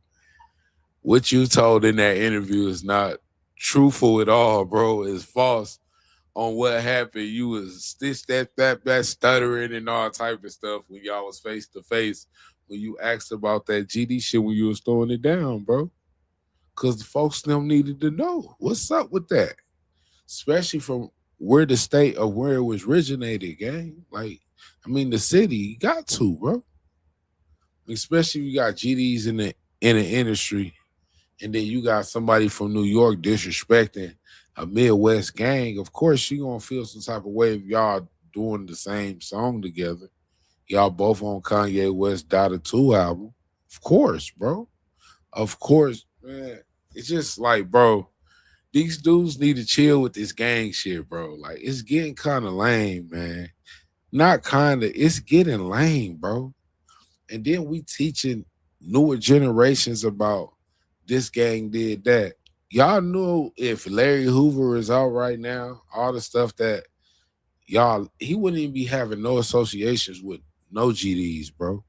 what you told in that interview is not truthful at all, bro. It's false on what happened. You was that stuttering and all type of stuff when y'all was face to face when you asked about that GD shit when you was throwing it down, bro. Cause the folks them needed to know what's up with that. Especially from where the state of where it was originated, gang. The city, you got to, bro. Especially if you got GDs in the industry, and then you got somebody from New York disrespecting a Midwest gang. Of course, you gonna feel some type of way if y'all doing the same song together. Y'all both on Kanye West Dada 2 album. Of course, bro. Of course, man. It's just bro, these dudes need to chill with this gang shit, bro. It's getting kind of lame, man. Not kind of, it's getting lame, bro. And then we teaching newer generations about this gang did that. Y'all know if Larry Hoover is out right now, all the stuff that he wouldn't even be having no associations with no GDs, bro.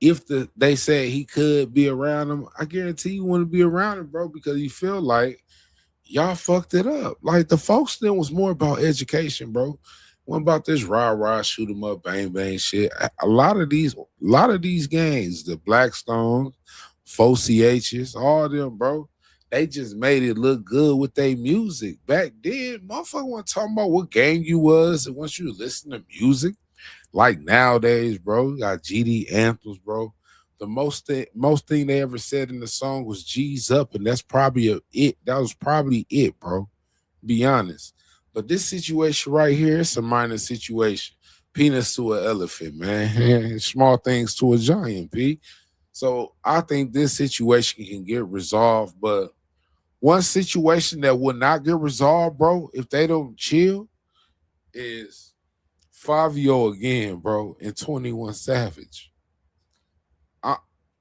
If they said he could be around them, I guarantee you wouldn't be around him, bro, because you feel like y'all fucked it up. The folks then was more about education, bro. What about this rah shoot 'em up, bang bang shit? A lot of these gangs, the Blackstones, 4CHs, all them, bro, they just made it look good with their music. Back then, motherfucker wasn't talking about what gang you was, and once you listen to music, nowadays, bro, you got GD anthems, bro. The most thing they ever said in the song was G's up, and that's probably it. That was probably it, bro. Be honest. But this situation right here, it's a minor situation. Peanuts to an elephant, man. Small things to a giant, P. So I think this situation can get resolved. But one situation that will not get resolved, bro, if they don't chill, is Fabio again, bro, and 21 Savage.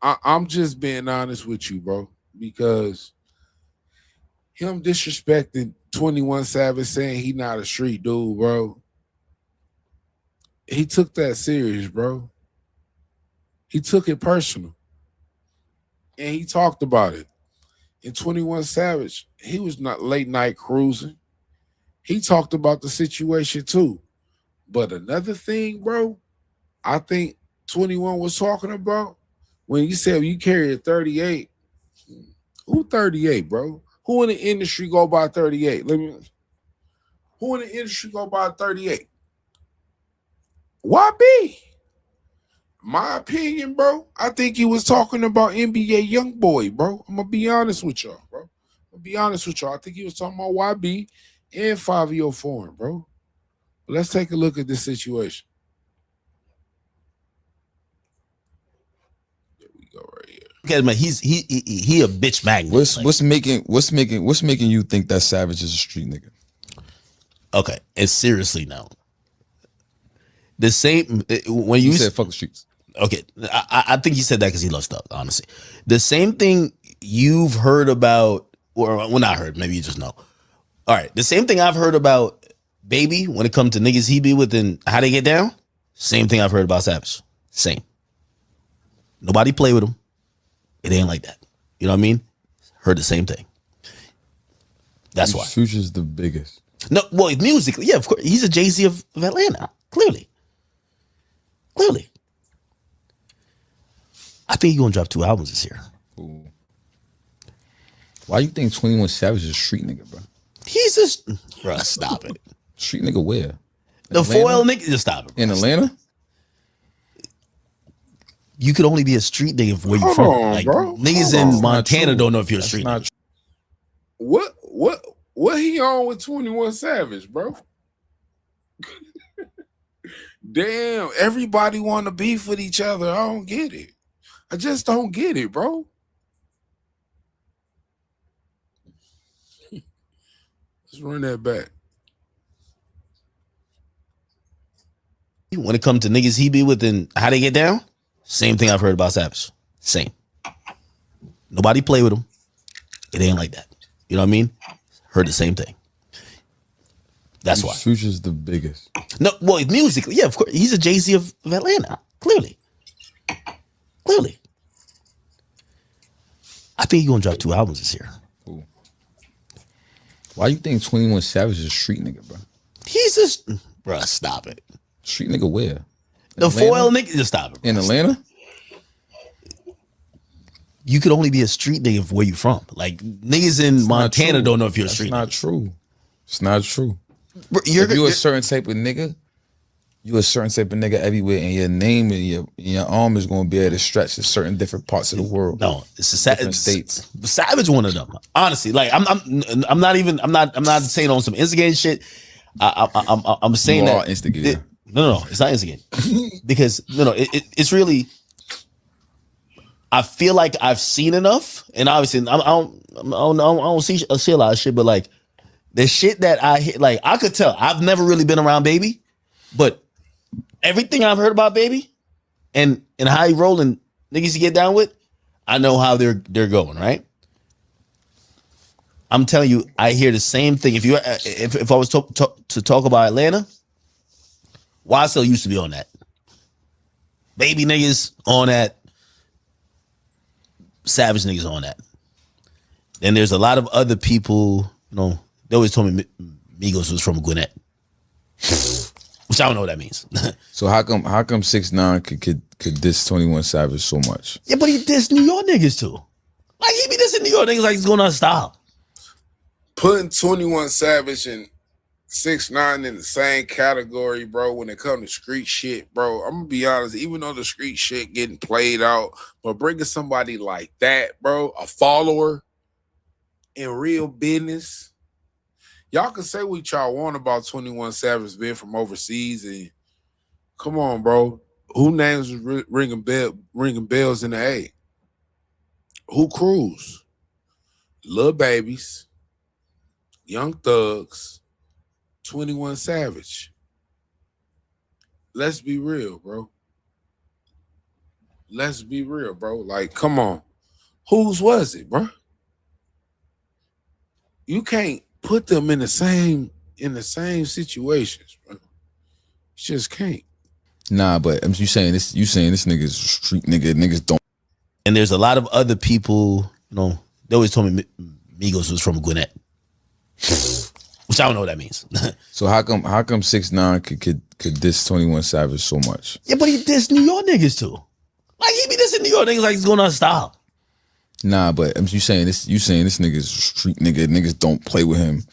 I'm just being honest with you, bro, because him disrespecting 21 Savage, saying he not a street dude, bro. He took that serious, bro. He took it personal. And he talked about it. And 21 Savage, he was not late night cruising. He talked about the situation too. But another thing, bro, I think 21 was talking about when you said you carry a 38. Who 38, bro? Who in the industry go by 38? Who in the industry go by 38? YB. My opinion, bro. I think he was talking about NBA YoungBoy, bro. I'm gonna be honest with y'all, bro. I think he was talking about YB and 5 Foreign, bro. But let's take a look at this situation. There we go, right here. Okay, man, he a bitch magnet. What's making you think that Savage is a street nigga? Okay, and seriously now, the same when you said fuck the streets. Okay, I think he said that because he loves stuff. Honestly, the same thing you've heard about, or well, not heard. Maybe you just know. All right, the same thing I've heard about Baby when it comes to niggas he be with and how they get down. Same thing I've heard about Savage. Same. Nobody play with him. It ain't like that. You know what I mean? Heard the same thing. That's why. Future's the biggest. No, well, musically, yeah, of course. He's a Jay-Z of Atlanta. Clearly. I think he's gonna drop 2 albums this year. Ooh. Why you think 21 Savage is a street nigga, bro? He's just, bro, stop it. Street nigga where? The foil nigga, just stop it. Bro. In Atlanta? You could only be a street nigga if where you from. Like, bro. Niggas in Montana don't know if you're a street nigga. What he on with 21 Savage, bro? Damn, everybody want to beef with each other. I don't get it. I just don't get it, bro. Let's run that back. When it comes to niggas he be with and how they get down, same thing I've heard about Savage. Same. Nobody play with him. It ain't like that. You know what I mean? Heard the same thing. That's why. Future's the biggest. No, well, musically, yeah, of course. He's a Jay-Z of Atlanta. Clearly. I think he's gonna drop 2 albums this year. Ooh. Why you think 21 Savage is a street nigga, bro? He's just, bro, stop it. Street nigga where? The foil nigga, just stop it. Bro. In Atlanta? You could only be a street nigga if where you from. Like, niggas in Montana don't know if you're a street nigga. It's not true. Bro, if you're a certain type of nigga, you a certain type of nigga everywhere, and your name and your arm is going to be able to stretch to certain different parts of the world. No, it's different states. Savage one of them. Honestly, like I'm not saying on some instigating shit. I'm saying you that are instigating. No, it's not instigating because it's really. I feel like I've seen enough, and obviously I don't see a lot of shit, but like the shit that I hit, like I could tell. I've never really been around Baby, but everything I've heard about Baby and how he rolling niggas to get down with, I know how they're going, right? I'm telling you, I hear the same thing. If I was to talk about Atlanta, YSL used to be on that. Baby niggas on that. Savage niggas on that. Then there's a lot of other people, they always told me Migos was from Gwinnett. Which I don't know what that means. So how come 6ix9ine could diss 21 Savage so much? Yeah, but he dissed New York niggas too. Like he be dissing New York niggas like he's going out of style. Putting 21 Savage and 6ix9ine in the same category, bro, when it comes to street shit, bro, I'm gonna be honest, even though the street shit getting played out, but bringing somebody like that, bro, a follower in real business, y'all can say what y'all want about 21 Savage being from overseas, and come on, bro, who names was ringing bells in the A? Who Cruz? Lil Babies, Young Thugs, 21 Savage. Let's be real, bro. Like, come on. Whose was it, bro? You can't put them in the same situations, bro. You just can't. Nah, but you saying this nigga's street nigga. Niggas don't. And there's a lot of other people, they They always told me Migos was from Gwinnett. Which I don't know what that means. So how come 6ix9ine could diss 21 Savage so much? Yeah, but he dissed New York niggas too. Like he be dissing New York niggas like he's going out of style. Nah, but you saying this nigga's street nigga. Niggas don't play with him.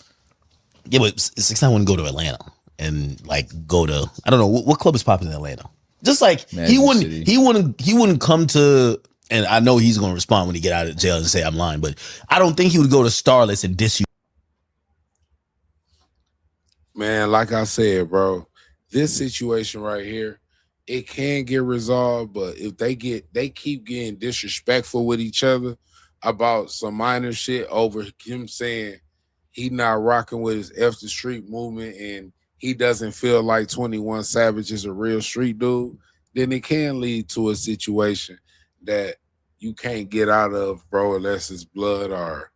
Yeah, but 6ix9ine wouldn't go to Atlanta and like go to, I don't know what club is popping in Atlanta. Just like he wouldn't come to, and I know he's gonna respond when he get out of jail and say I'm lying, but I don't think he would go to Starlets and diss you. Man, like I said, bro, this situation right here, it can get resolved, but if they keep getting disrespectful with each other about some minor shit over him saying he not rocking with his F the Street movement and he doesn't feel like 21 Savage is a real street dude, then it can lead to a situation that you can't get out of, bro, unless it's blood or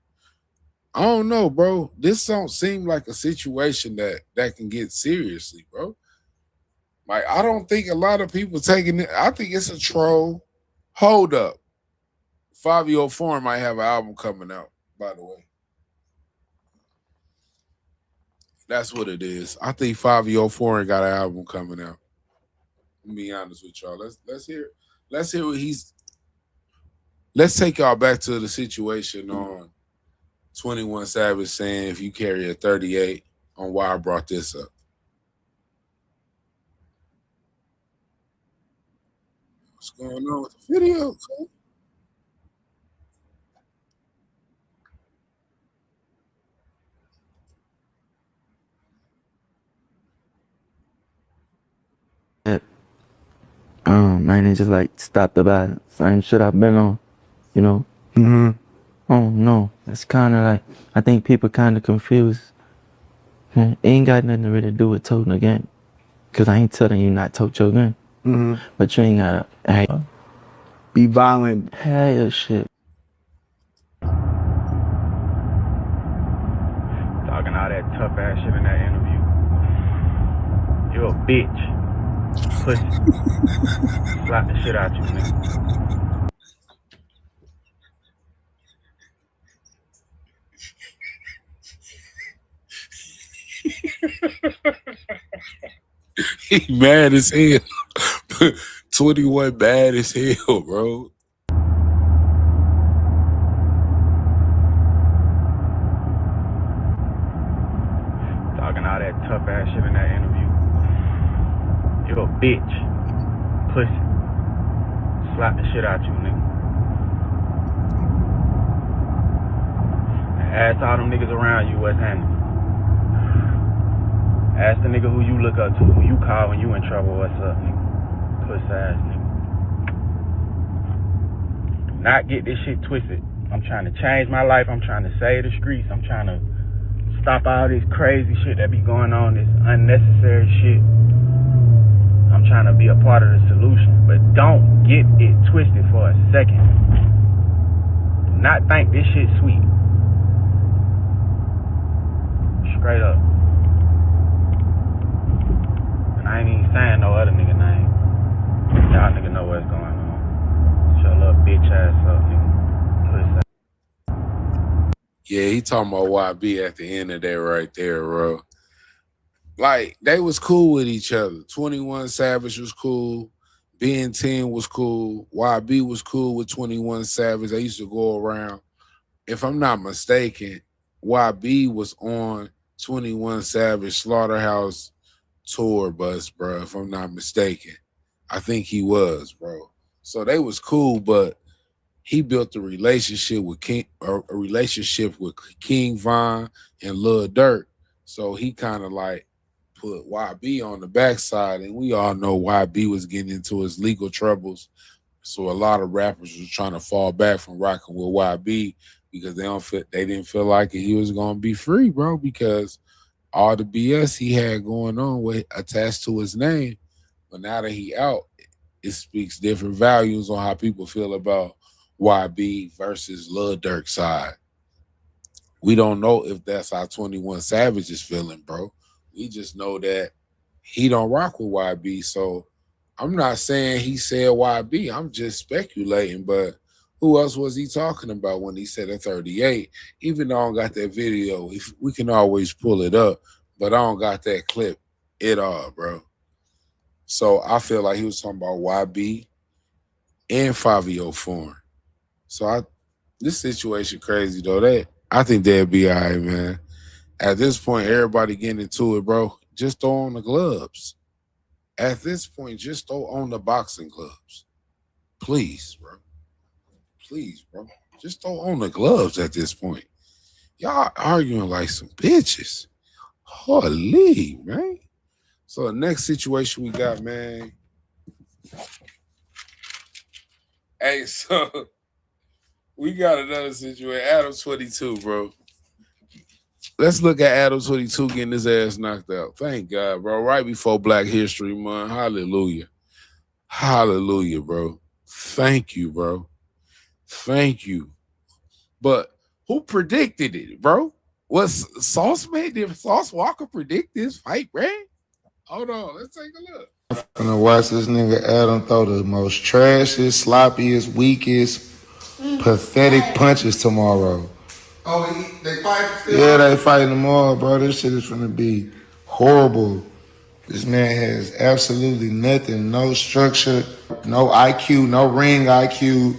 I don't know, bro. This don't seem like a situation that can get seriously, bro. Like, I don't think a lot of people taking it. I think it's a troll. Hold up. 5-Year-Old Foreign might have an album coming out, by the way. That's what it is. I think 5-Year-Old Foreign got an album coming out. Let me be honest with y'all. Let's hear what he's. Let's take y'all back to the situation on 21 Savage saying if you carry a 38 on why I brought this up. What's going on with the video? Okay? Man, it just like stopped about it. Same shit I've been on, you know. Oh no, it's kind of like I think people kind of confused. It ain't got nothing to really do with toting a gun, cause I ain't telling you not tote your gun. But you ain't gotta be violent. Have your shit. Talking all that tough ass shit in that interview. You a bitch. Pussy. Slap the shit out you, nigga. He mad as hell. 21 bad as hell, bro. Talking all that tough ass shit in that interview. You a bitch. Pussy. Slap the shit out you, nigga. And ask all them niggas around you what's happening. Ask the nigga who you look up to, who you call when you in trouble, what's up, nigga. Puss ass nigga. Do not get this shit twisted. I'm trying to change my life. I'm trying to save the streets. I'm trying to stop all this crazy shit that be going on, this unnecessary shit. I'm trying to be a part of the solution. But don't get it twisted for a second. Do not think this shit sweet. Straight up. I ain't even saying no other nigga name. Y'all nigga know what's going on. Shut your little bitch ass up, nigga. Yeah, he talking about YB at the end of that right there, bro. Like, they was cool with each other. 21 Savage was cool. Ben 10 was cool. YB was cool with 21 Savage. They used to go around. If I'm not mistaken, YB was on 21 Savage Slaughterhouse tour bus, bro, if I'm not mistaken. I think he was, bro. So they was cool, but he built a relationship with King Von and Lil Durk. So he kind of like put YB on the backside, and we all know YB was getting into his legal troubles. So a lot of rappers was trying to fall back from rocking with YB because they didn't feel like he was gonna be free, bro, because all the BS he had going on with attached to his name. But now that he out, it speaks different values on how people feel about YB versus Lil Durk's side. We don't know if that's how 21 Savage is feeling, bro. We just know that he don't rock with YB. So I'm not saying he said YB. I'm just speculating. But Who else was he talking about when he said a 38? Even though I don't got that video, if we can always pull it up, but I don't got that clip at all, bro. So I feel like he was talking about YB and Fabio Foreign. So this situation crazy though. I think they'll be all right, man. At this point, everybody getting into it, bro. Just throw on the gloves. At this point, just throw on the boxing gloves. Please, bro. Please, bro. Just throw on the gloves at this point. Y'all arguing like some bitches. Holy, man. So the next situation we got, man. Hey, so we got another situation. Adam 22, bro. Let's look at Adam 22 getting his ass knocked out. Thank God, bro. Right before Black History Month. Hallelujah. Hallelujah, bro. Thank you, bro. Thank you. But who predicted it, bro? Was Sauce made? Did Sauce Walker predict this fight, man? Hold on, let's take a look. I'm gonna watch this nigga Adam throw the most trashiest, sloppiest, weakest, pathetic punches tomorrow. Oh, they fight still? Yeah, they fighting tomorrow, bro. This shit is gonna be horrible. This man has absolutely nothing, no structure, no IQ, no ring IQ.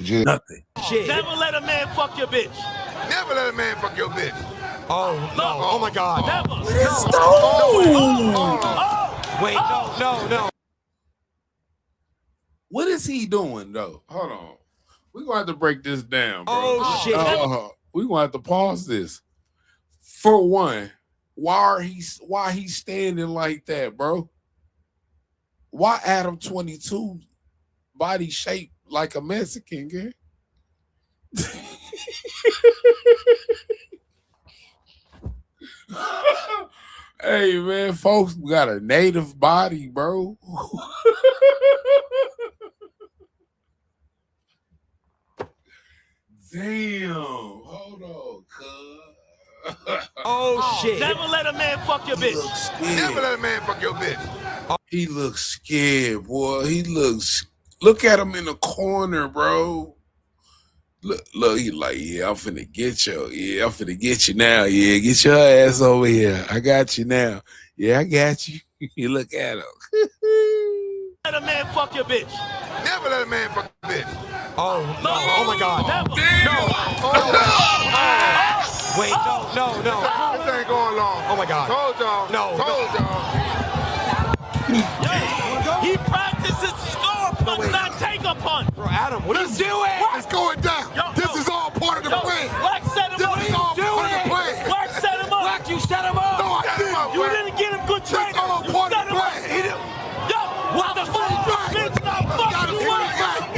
Just nothing. Shit. Never let a man fuck your bitch. Never let a man fuck your bitch. Oh, no. Oh, my God. Never. Wait, no. What is he doing, though? Hold on. We're going to have to break this down, bro. Oh, shit. We're going to have to pause this. For one, why he's standing like that, bro? Why Adam 22 body shaped like a Mexican, girl? Hey, man, folks got a native body, bro. Damn. Hold on, cuz. Oh, shit. Never let a man fuck your bitch. Never let a man fuck your bitch. He looks scared, boy. Look at him in the corner, bro. Look, he like, yeah, I'm finna get you. Yeah, I'm finna get you now. Yeah, get your ass over here. I got you now. Yeah, I got you. You look at him. Let a man fuck your bitch. Never let a man fuck your bitch. Oh, no. Oh, my God. Never. No. Wait, no. This ain't going long. Oh, my God. Told y'all. He practices score punch, not take a punch. Bro, Adam, what are you doing? It's going down. This is all part of the plan. Black set him up. This is all part of the plan. Black set him up. Black, you set him up. No, I didn't. You didn't get him good training. It's all part of the plan. Yo, what the fuck? Bitch, now fuck you.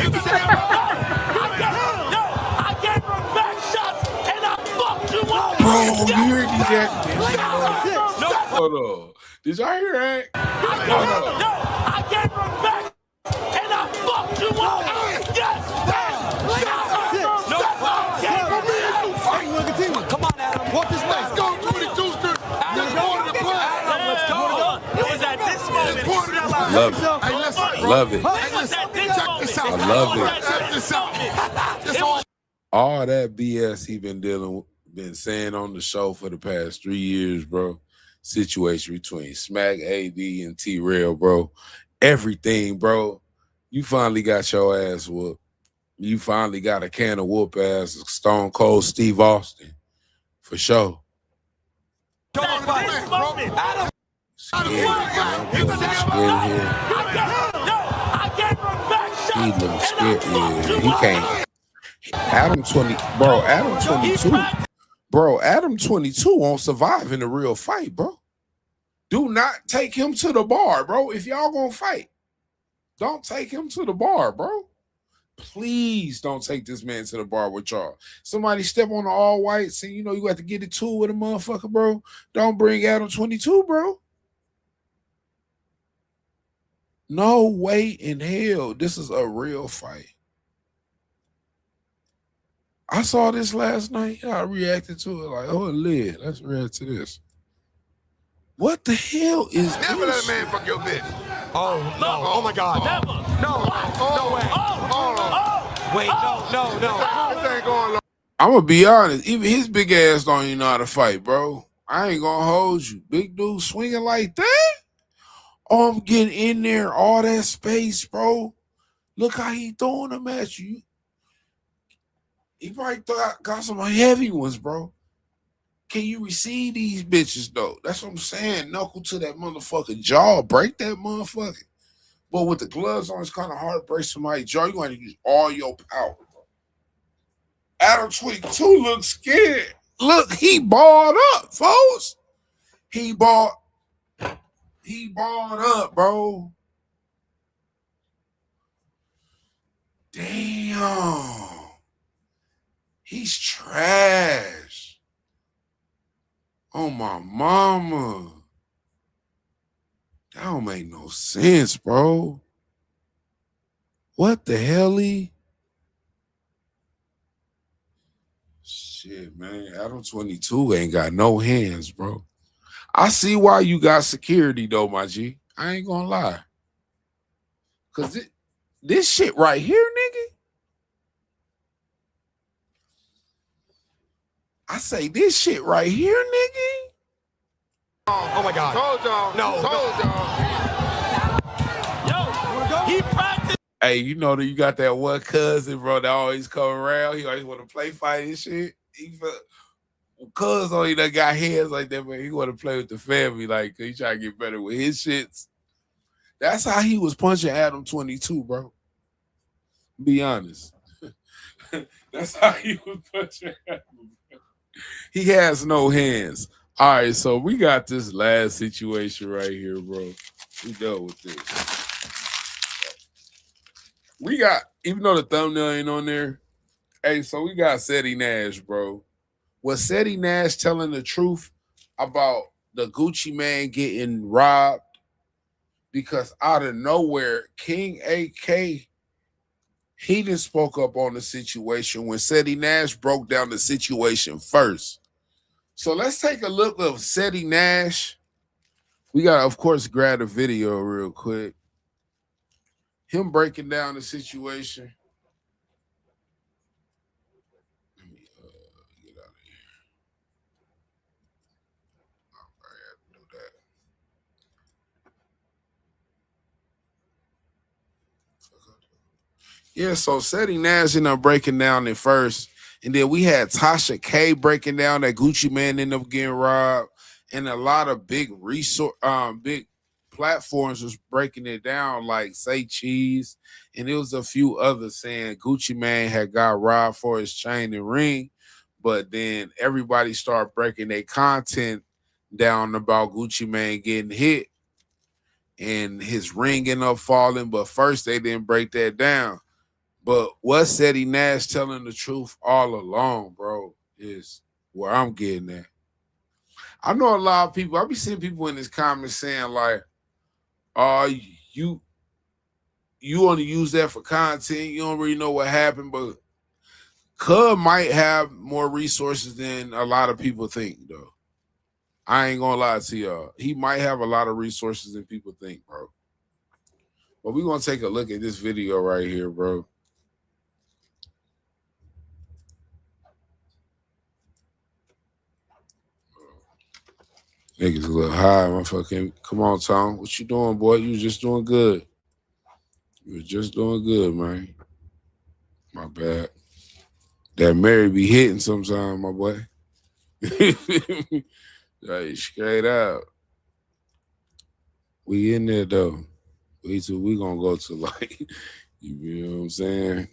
You set him up. I gave him back shots and I fucked you up. Bro, you heard that? No. Hold on. Did y'all hear that? I gave her back and I fucked you up. Yes, no. Come on, Adam. Walk this way. Let's go, 22 Street. Let's go. It was at this moment. Love it. It was at this moment. I love it. All that BS he been saying on the show for the past 3 years, bro. Situation between Smack, AD, and T-Rail, bro. Everything, bro. You finally got your ass whooped. You finally got a can of whoop ass Stone Cold Steve Austin. For sure. He looks scared. Yeah, he can't. Adam 20, bro, Adam 22. Bro, Adam 22 won't survive in a real fight, bro. Do not take him to the bar, bro. If y'all gonna fight, don't take him to the bar, bro. Please don't take this man to the bar with y'all. Somebody step on the all whites and you got to get it to with a motherfucker, bro. Don't bring Adam 22, bro. No way in hell. This is a real fight. I saw this last night. I reacted to it like, oh, lid. Let's react to this. What the hell is this? Never let a man fuck your bitch. Oh, no. Oh, my God. Never. No. No way. Wait, no. This ain't going long. I'm gonna be honest. Even his big ass don't even know how to fight, bro. I ain't gonna hold you. Big dude swinging like that. Oh, I'm getting in there, all that space, bro. Look how he throwing them at you. He probably got some heavy ones, bro. Can you receive these bitches though? That's what I'm saying. Knuckle to that motherfucking jaw, break that motherfucker. But with the gloves on, it's kind of hard to break somebody's jaw. You got to use all your power. Adam 22 looks scared. Look, he balled up, folks. He balled up, bro. Damn. He's trash. Oh, my mama. That don't make no sense, bro. What the hell? Shit, man. Adam 22 ain't got no hands, bro. I see why you got security, though, my G. I ain't gonna lie. Because this shit right here, nigga. I say this shit right here, nigga. Oh my God. Told y'all. No. Yo, he practiced. Hey, you know that you got that one cousin, bro, that always come around. He always want to play fight and shit. Cuz only done got hands like that, but he want to play with the family. Like, he try to get better with his shits. That's how he was punching Adam 22, bro. Be honest. That's how he was punching Adam. He has no hands. All right, so we got this last situation right here, bro. We dealt with this. We got, even though the thumbnail ain't on there, hey, so we got Seti Nash, bro. Was Seti Nash telling the truth about the Gucci man getting robbed? Because out of nowhere, King AK, he didn't spoke up on the situation when Seti Nash broke down the situation first. So let's take a look of Seti Nash. We got to, of course, grab the video real quick. Him breaking down the situation. Let me get out of here. I have to do that. Yeah, so Seti Nash ended up breaking down it first. And then we had Tasha K breaking down that Gucci man ended up getting robbed. And a lot of big big platforms was breaking it down, like Say Cheese. And there was a few others saying Gucci man had got robbed for his chain and ring. But then everybody started breaking their content down about Gucci man getting hit and his ring ended up falling. But first they didn't break that down. But what Seti Nash telling the truth all along, bro, is where I'm getting at. I know a lot of people, I be seeing people in this comment saying like, you only use that for content, you don't really know what happened, but Cub might have more resources than a lot of people think, though. I ain't gonna lie to y'all. He might have a lot of resources than people think, bro. But we're gonna take a look at this video right here, bro. Niggas a little high, motherfucking. Come on, Tom. What you doing, boy? You was just doing good. You was just doing good, man. My bad. That Mary be hitting sometime, my boy. Like, straight out. We in there, though. We gonna go to, like, you know what I'm saying?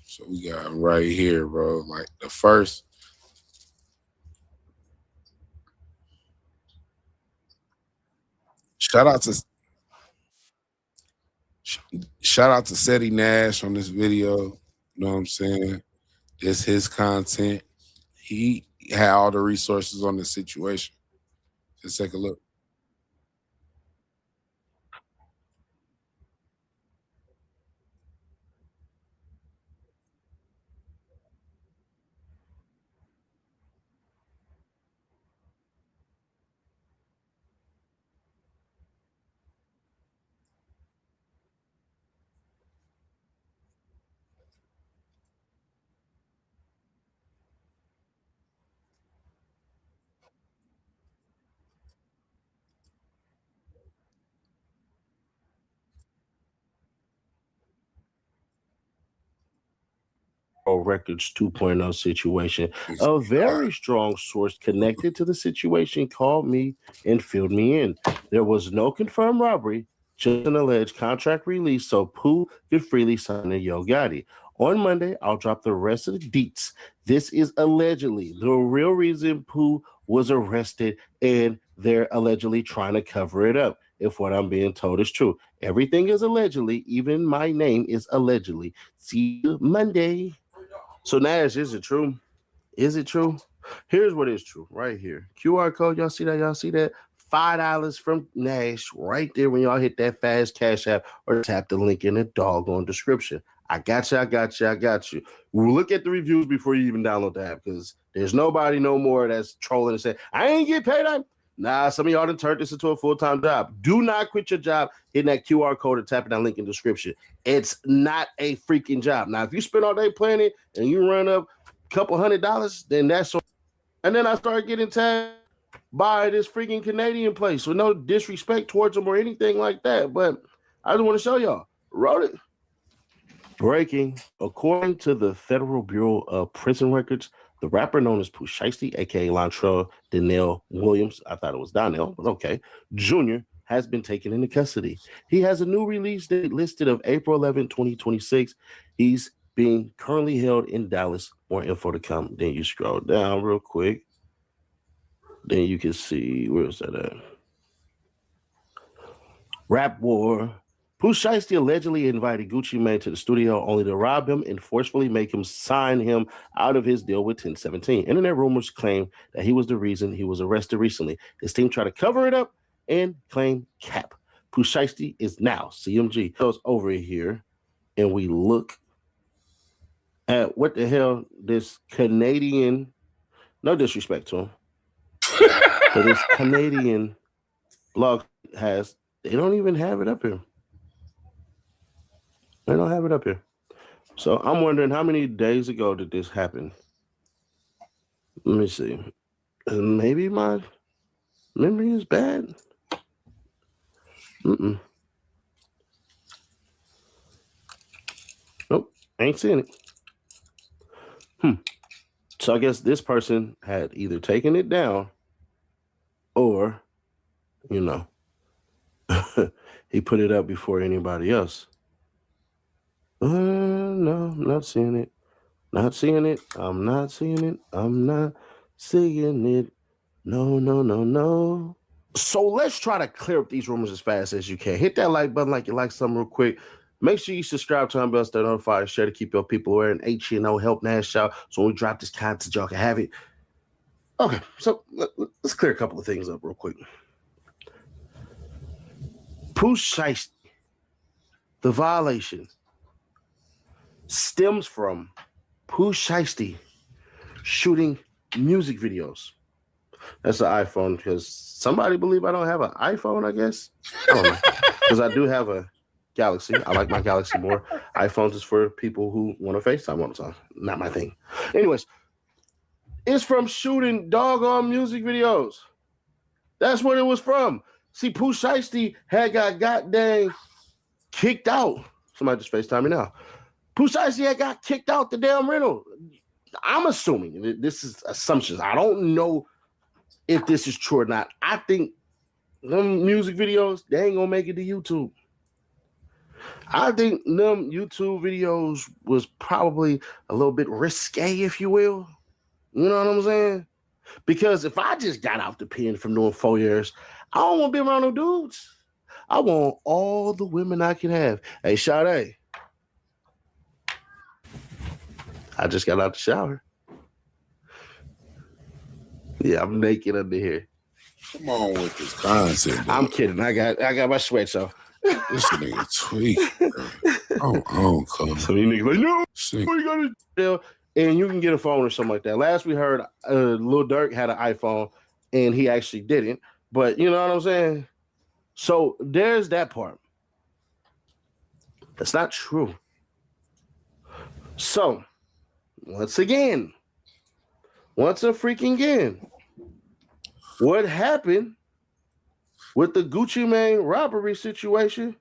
So we got him right here, bro. Like, the first. Shout out to Seti Nash on this video. You know what I'm saying? It's his content. He had all the resources on the situation. Let's take a look. Records 2.0 situation. A very strong source connected to the situation called me and filled me in. There was no confirmed robbery, just an alleged contract release so Pooh could freely sign a Yo Gotti. On Monday, I'll drop the rest of the deets. This is allegedly the real reason Pooh was arrested, and they're allegedly trying to cover it up. If what I'm being told is true, everything is allegedly. Even my name is allegedly. See you Monday. So Nash, is it true? Is it true? Here's what is true right here. QR code, y'all see that? Y'all see that? $5 from Nash right there when y'all hit that fast cash app or tap the link in the doggone description. I got you. We'll look at the reviews before you even download the app because there's nobody no more that's trolling and saying, I ain't get paid. Nah, some of y'all done turned this into a full-time job. Do not quit your job hitting that QR code and tapping that link in the description. It's not a freaking job. Now, if you spend all day playing it and you run up a couple $100, then that's so. And then I started getting tagged by this freaking Canadian place with no disrespect towards them or anything like that. But I just want to show y'all. Wrote it. Breaking. According to the Federal Bureau of Prison Records, the rapper known as Pooh Shiesty, a.k.a. Lantrell Donnell Williams, I thought it was Donnell, but okay, Jr., has been taken into custody. He has a new release date listed of April 11, 2026. He's being currently held in Dallas. More info to come. Then you scroll down real quick. Then you can see, where is that at? Rap War. Pooh Shiesty allegedly invited Gucci Mane to the studio only to rob him and forcefully make him sign him out of his deal with 1017. Internet rumors claim that he was the reason he was arrested recently. His team tried to cover it up and claim cap. Pooh Shiesty is now CMG. Goes over here and we look at what the hell this Canadian, no disrespect to him, but this Canadian blog has, they don't even have it up here. They don't have it up here. So I'm wondering how many days ago did this happen? Let me see. Maybe my memory is bad. Nope, ain't seeing it. So I guess this person had either taken it down or, you know, he put it up before anybody else. No, I'm not seeing it. Not seeing it. I'm not seeing it. I'm not seeing it. No. So let's try to clear up these rumors as fast as you can. Hit that like button like you like something real quick. Make sure you subscribe to our bell, stay notified, and share to keep your people aware. And HNO help Nash out. So when we drop this content, y'all can have it. Okay, so let's clear a couple of things up real quick. Pooh Shiesty, the violation stems from Pooh Shiesty shooting music videos. That's an iPhone because somebody believe I don't have an iPhone, I guess. I don't know. Because I do have a Galaxy. I like my Galaxy more. iPhones is for people who want to FaceTime all the time. Not my thing. Anyways, it's from shooting doggone music videos. That's what it was from. See, Pooh Shiesty had got goddamn kicked out. Somebody just FaceTime me now. Pooh Shiesty had got kicked out the damn rental. I'm assuming this is assumptions. I don't know if this is true or not. I think them music videos, they ain't gonna make it to YouTube. I think them YouTube videos was probably a little bit risque, if you will. You know what I'm saying? Because if I just got out the pen from doing 4 years, I don't want to be around no dudes. I want all the women I can have. Hey, Sade. I just got out the shower. Yeah, I'm naked under here. Come on with this concept. Bro. I'm kidding. I got my sweats off. This nigga tweak. Oh, come. So you niggas like, no, you gotta do. And you can get a phone or something like that. Last we heard, Lil Durk had an iPhone, and he actually didn't. But you know what I'm saying? So there's that part. That's not true. So, once a freaking again, what happened with the Gucci Mane robbery situation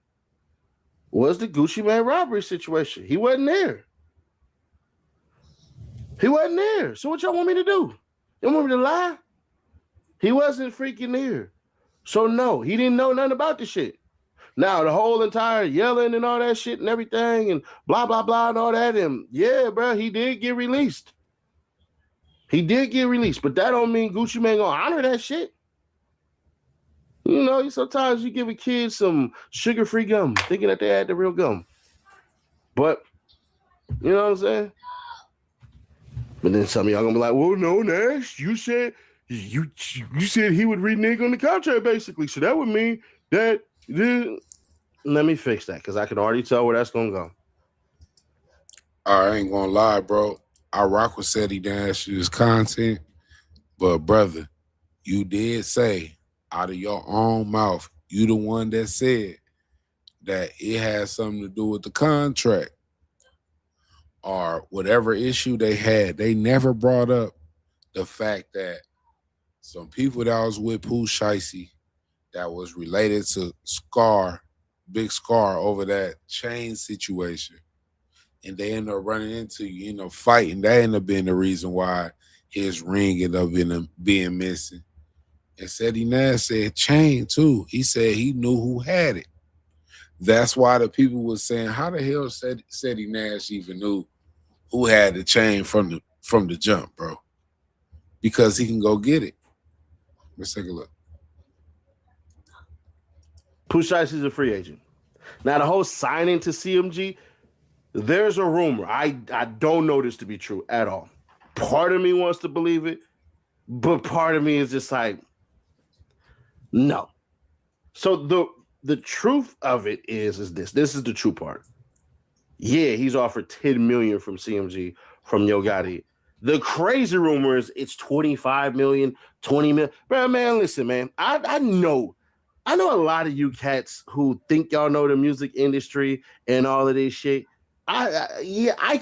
was the Gucci Mane robbery situation. He wasn't there. He wasn't there. So what y'all want me to do? You want me to lie? He wasn't freaking there. So no, he didn't know nothing about the shit. Now the whole entire yelling and all that shit and everything and blah blah blah and all that, and yeah, bro, he did get released. He did get released, but that don't mean Gucci Mane gonna honor that shit. You know, sometimes you give a kid some sugar-free gum, thinking that they had the real gum. But you know what I'm saying? But then some of y'all gonna be like, well, no, Nash, you said you said he would renege on the contract, basically. So that would mean that let me fix that, because I can already tell where that's gonna go. I ain't gonna lie, bro. I rock with Seti Nash's content, but brother, you did say out of your own mouth, you the one that said that it has something to do with the contract or whatever issue they had. They never brought up the fact that some people that was with Pooh Shiesty that was related to Big Scar over that chain situation, and they end up running into you, fighting. That ended up being the reason why his ring ended up being missing. And Seti Nash said chain too. He said he knew who had it. That's why the people were saying, how the hell Seti Nash even knew who had the chain from the jump, bro? Because he can go get it. Let's take a look. Pooh Shiesty's a free agent. Now, the whole signing to CMG, there's a rumor. I don't know this to be true at all. Part of me wants to believe it, but part of me is just like, no. So the truth of it is this. This is the true part. Yeah, he's offered $10 million from CMG from Yo Gotti. The crazy rumor is it's $25 million, $20 million. Bro, man, listen, man. I know a lot of you cats who think y'all know the music industry and all of this shit. I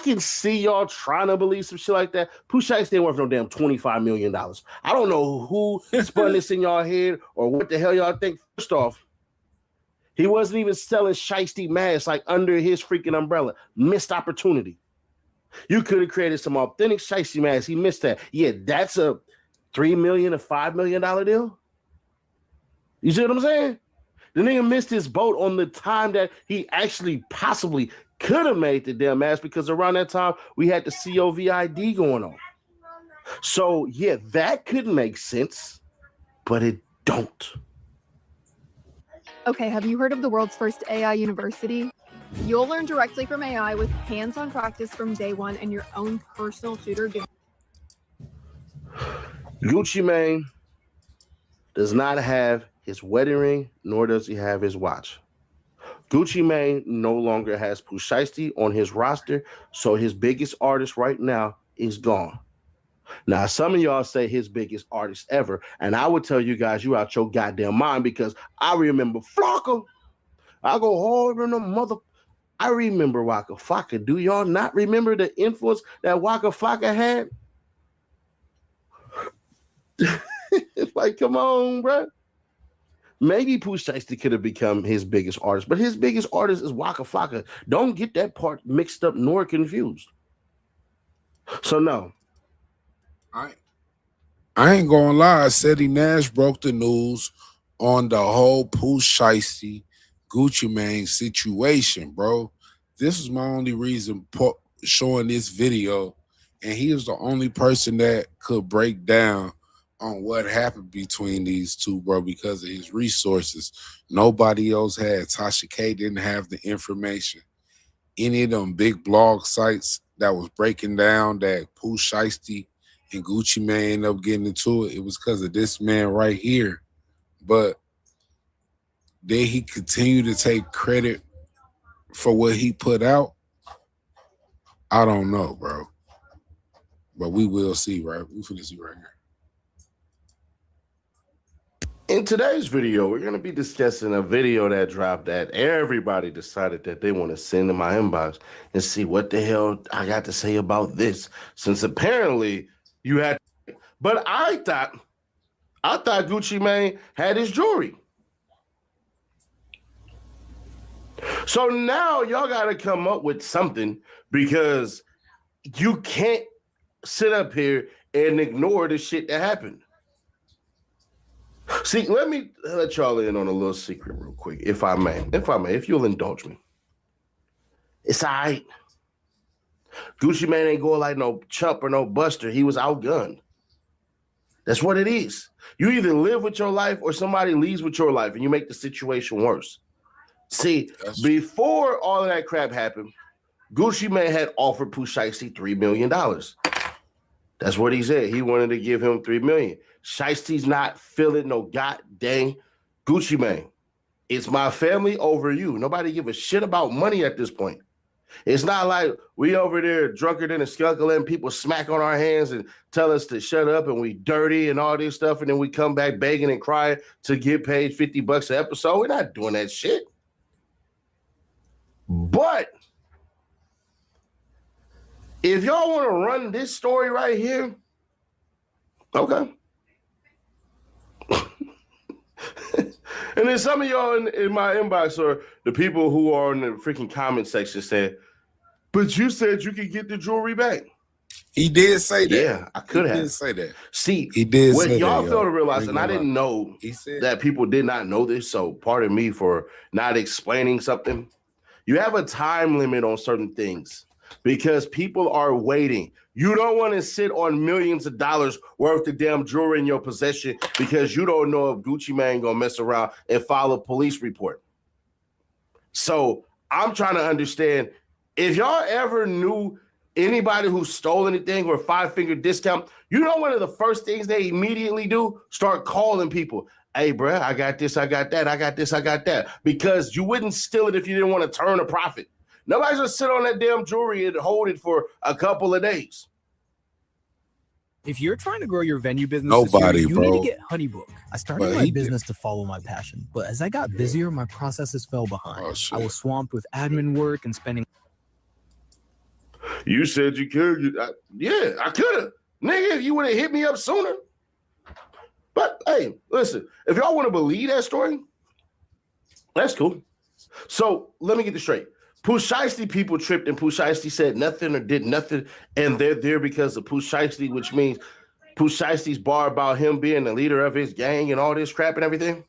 can see y'all trying to believe some shit like that. Pooh Shiesty ain't worth no damn $25 million. I don't know who spun this in y'all head or what the hell y'all think. First off, he wasn't even selling Shiesty masks like under his freaking umbrella. Missed opportunity. You could have created some authentic Shiesty masks. He missed that. Yeah, that's a $3 million, a $5 million deal. You see what I'm saying? The nigga missed his boat on the time that he actually possibly could have made the damn mask, because around that time we had the COVID going on. So yeah, that could make sense, but it don't. Okay, have you heard of the world's first AI university? You'll learn directly from AI with hands-on practice from day one and your own personal tutor. Gucci Mane does not have his wedding ring, nor does he have his watch. Gucci Mane no longer has Pooh Shiesty on his roster, so his biggest artist right now is gone. Now, some of y'all say his biggest artist ever, and I would tell you guys you out your goddamn mind, because I remember Flocka. I go hard on the mother. I remember Waka Flocka. Do y'all not remember the influence that Waka Flocka had? It's like, come on, bro. Maybe Pooh Shiesty could have become his biggest artist, but his biggest artist is Waka Flocka. Don't get that part mixed up nor confused. So no. I ain't gonna lie. Seti Nash broke the news on the whole Pooh Shiesty Gucci Mane situation, bro. This is my only reason showing this video, and he was the only person that could break down on what happened between these two, bro, because of his resources. Nobody else had. Tasha K didn't have the information. Any of them big blog sites that was breaking down that Pooh Shiesty and Gucci Mane ended up getting into it, it was because of this man right here. But did he continue to take credit for what he put out? I don't know, bro. But we will see, right? We finna see right here. In today's video, we're going to be discussing a video that dropped that everybody decided that they want to send in my inbox and see what the hell I got to say about this, since apparently you had. But I thought Gucci Mane had his jewelry. So now y'all got to come up with something, because you can't sit up here and ignore the shit that happened. See, let me let y'all in on a little secret real quick, if I may, if you'll indulge me. It's all right. Gucci Mane ain't going like no chump or no buster. He was outgunned. That's what it is. You either live with your life or somebody leaves with your life and you make the situation worse. See, before all of that crap happened, Gucci Mane had offered Pooh Shiesty $3 million. That's what he said. He wanted to give him $3 million. Shiesty's not feeling no goddamn Gucci Mane. It's my family over you. Nobody give a shit about money at this point. It's not like we over there drunker than a skunk letting people smack on our hands and tell us to shut up and we dirty and all this stuff, and then we come back begging and crying to get paid $50 an episode. We're not doing that shit. But if y'all want to run this story right here, okay. And then some of y'all in my inbox or the people who are in the freaking comment section said, but you said you could get the jewelry back. He did say that. Yeah, I could have. He did say that. See, he did what say y'all that, fail to realize, and I didn't know that people did not know this, so pardon me for not explaining something. You have a time limit on certain things because people are waiting. You don't want to sit on millions of dollars worth of damn jewelry in your possession because you don't know if Gucci Mane gonna mess around and file a police report. So I'm trying to understand, if y'all ever knew anybody who stole anything or 5-finger discount, you know one of the first things they immediately do? Start calling people. Hey, bro, I got this, I got that, I got this, I got that. Because you wouldn't steal it if you didn't want to turn a profit. Nobody's gonna sit on that damn jewelry and hold it for a couple of days. If you're trying to grow your venue business, Nobody, you bro. need to get HoneyBook. I started my business to follow my passion, but as I got busier, my processes fell behind. I was swamped with admin work and spending. You said you could. Yeah, I could have. Nigga, if you would have hit me up sooner. But hey, listen, if y'all want to believe that story, that's cool. So let me get this straight. Pooh Shiesty people tripped and Pooh Shiesty said nothing or did nothing, and they're there because of Pooh Shiesty, which means Pooh Shiesty's bar about him being the leader of his gang and all this crap and everything.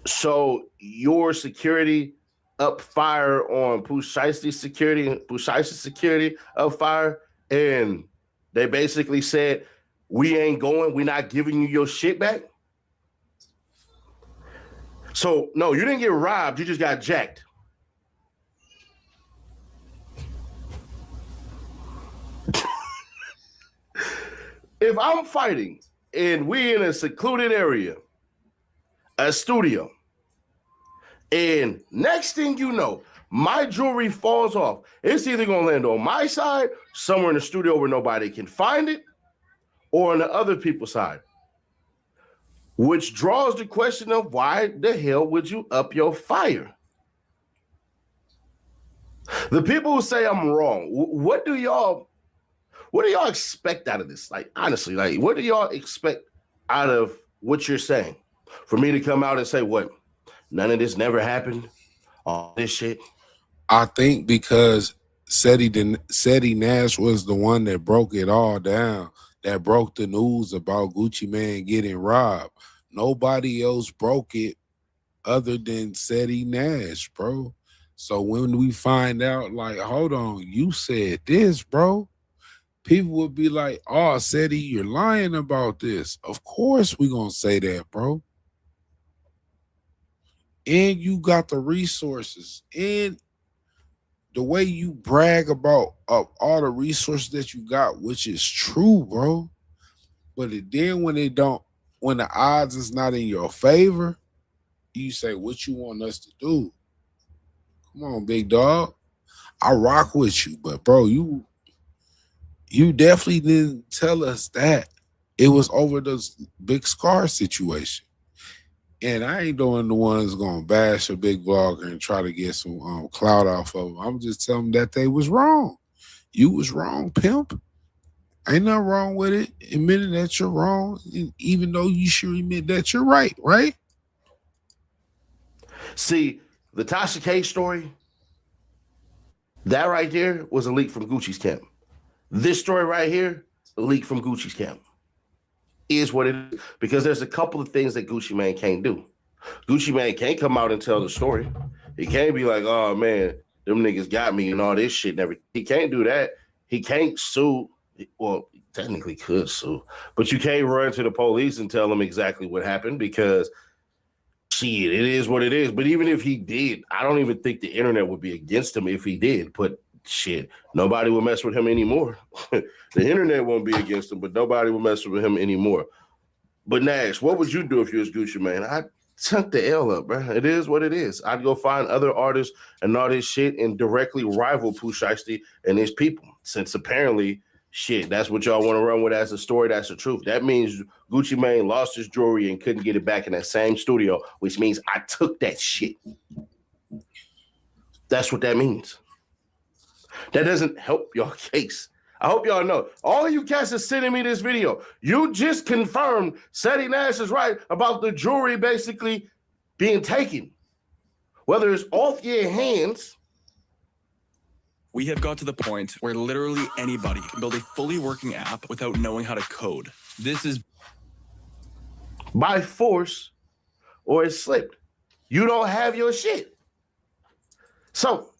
So your security up fire on Pooh Shiesty's security, Pooh Shiesty's security up fire, and they basically said, we ain't going, we're not giving you your shit back. So, no, you didn't get robbed. You just got jacked. If I'm fighting and we in a secluded area, a studio, and next thing you know, my jewelry falls off, it's either going to land on my side, somewhere in the studio where nobody can find it, or on the other people's side. Which draws the question of why the hell would you up your fire? The people who say I'm wrong, what do y'all expect out of this? Like, honestly, like, what do y'all expect out of what you're saying? For me to come out and say, what? None of this never happened? All this shit? I think because Seti Nash was the one that broke it all down, that broke the news about Gucci Mane getting robbed. Nobody else broke it other than Seti Nash, bro. So when we find out, like, hold on, you said this, bro, people would be like, oh, Seti, you're lying about this. Of course we gonna say that, bro. And you got the resources and the way you brag about all the resources that you got, which is true, bro. But then when the odds is not in your favor, you say, what you want us to do? Come on, big dog. I rock with you, but bro, you definitely didn't tell us that. It was over this Big Scar situation. And I ain't doing the ones gonna bash a big vlogger and try to get some clout off of them. I'm just telling them that they was wrong. You was wrong, pimp. Ain't nothing wrong with it. Admitting that you're wrong, even though you should admit that you're right, right? See, the Tasha K story, That right there was a leak from Gucci's camp. This story right here, a leak from Gucci's camp. Is what it is. Because there's a couple of things that Gucci Mane can't do. Gucci Mane can't come out and tell the story. He can't be like, oh man, them niggas got me and all this shit and everything. He can't do that. He can't sue. Well, technically could sue, but you can't run to the police and tell them exactly what happened because shit, it is what it is. But even if he did, I don't even think the internet would be against him if he did. But shit, nobody will mess with him anymore. The internet won't be against him, but nobody will mess with him anymore. But Nash, what would you do if you was Gucci Mane? I'd chunk the L up, bro. It is what it is. I'd go find other artists and all this shit and directly rival Pooh Shiesty and his people. Since apparently, shit, that's what y'all want to run with as a story. That's the truth. That means Gucci Mane lost his jewelry and couldn't get it back in that same studio, which means I took that shit. That's what that means. That doesn't help your case. I hope y'all know. All of you cats are sending me this video. You just confirmed Seti Nash is right about the jewelry basically being taken. Whether it's off your hands. We have got to the point where literally anybody can build a fully working app without knowing how to code. This is by force or it slipped. You don't have your shit. So,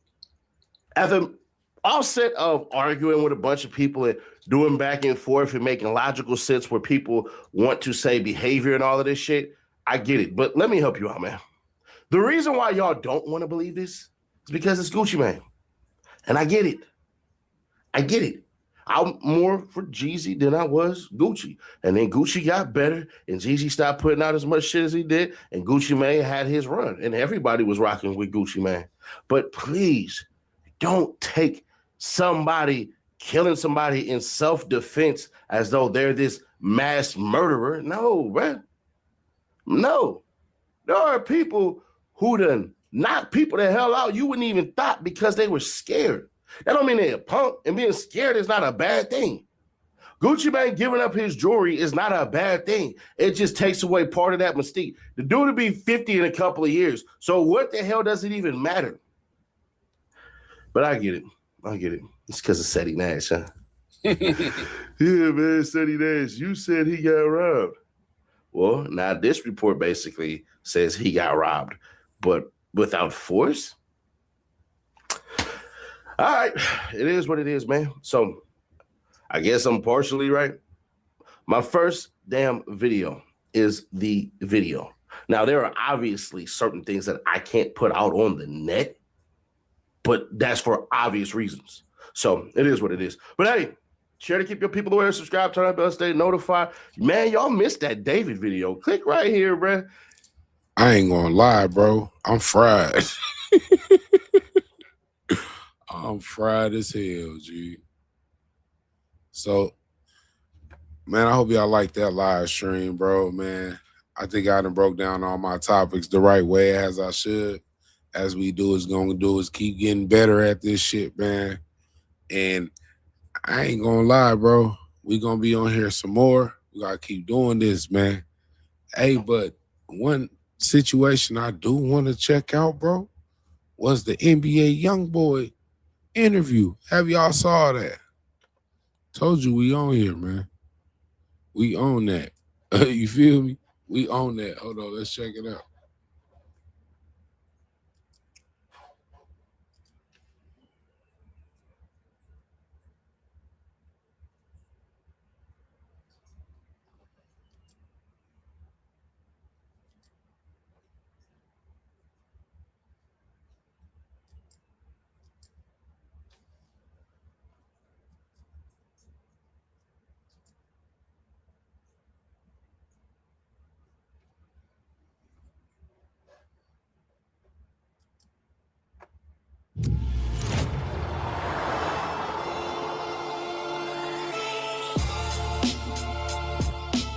at the offset of arguing with a bunch of people and doing back and forth and making logical sense where people want to say behavior and all of this shit, I get it. But let me help you out, man. The reason why y'all don't want to believe this is because it's Gucci Mane. And I get it. I get it. I'm more for Jeezy than I was Gucci. And then Gucci got better and Jeezy stopped putting out as much shit as he did. And Gucci Mane had his run. And everybody was rocking with Gucci Mane. But please don't take somebody killing somebody in self-defense as though they're this mass murderer. No, man. No. There are people who done knock people the hell out you wouldn't even thought because they were scared. That don't mean they're a punk, and being scared is not a bad thing. Gucci Mane giving up his jewelry is not a bad thing. It just takes away part of that mystique. The dude will be 50 in a couple of years, so what the hell does it even matter? But I get it. I get it. It's because of Seti Nash, huh? Yeah, man, Seti Nash, you said he got robbed. Well, now this report basically says he got robbed, but without force? All right, it is what it is, man. So I guess I'm partially right. My first damn video is the video. Now, there are obviously certain things that I can't put out on the net, but that's for obvious reasons. So it is what it is. But hey, share to keep your people aware, subscribe, turn on the bell, stay notified. Man, y'all missed that David video. Click right here, bro. I ain't gonna lie, bro. I'm fried. I'm fried as hell, G. So, man, I hope y'all like that live stream, bro, man. I think I done broke down all my topics the right way as I should. As we do is gonna do is keep getting better at this shit, man. And I ain't gonna lie, bro. We gonna be on here some more. We gotta keep doing this, man. Hey, but one situation I do want to check out, bro, was the NBA YoungBoy interview. Have y'all saw that? Told you we on here, man. We own that. You feel me? We own that. Hold on, let's check it out.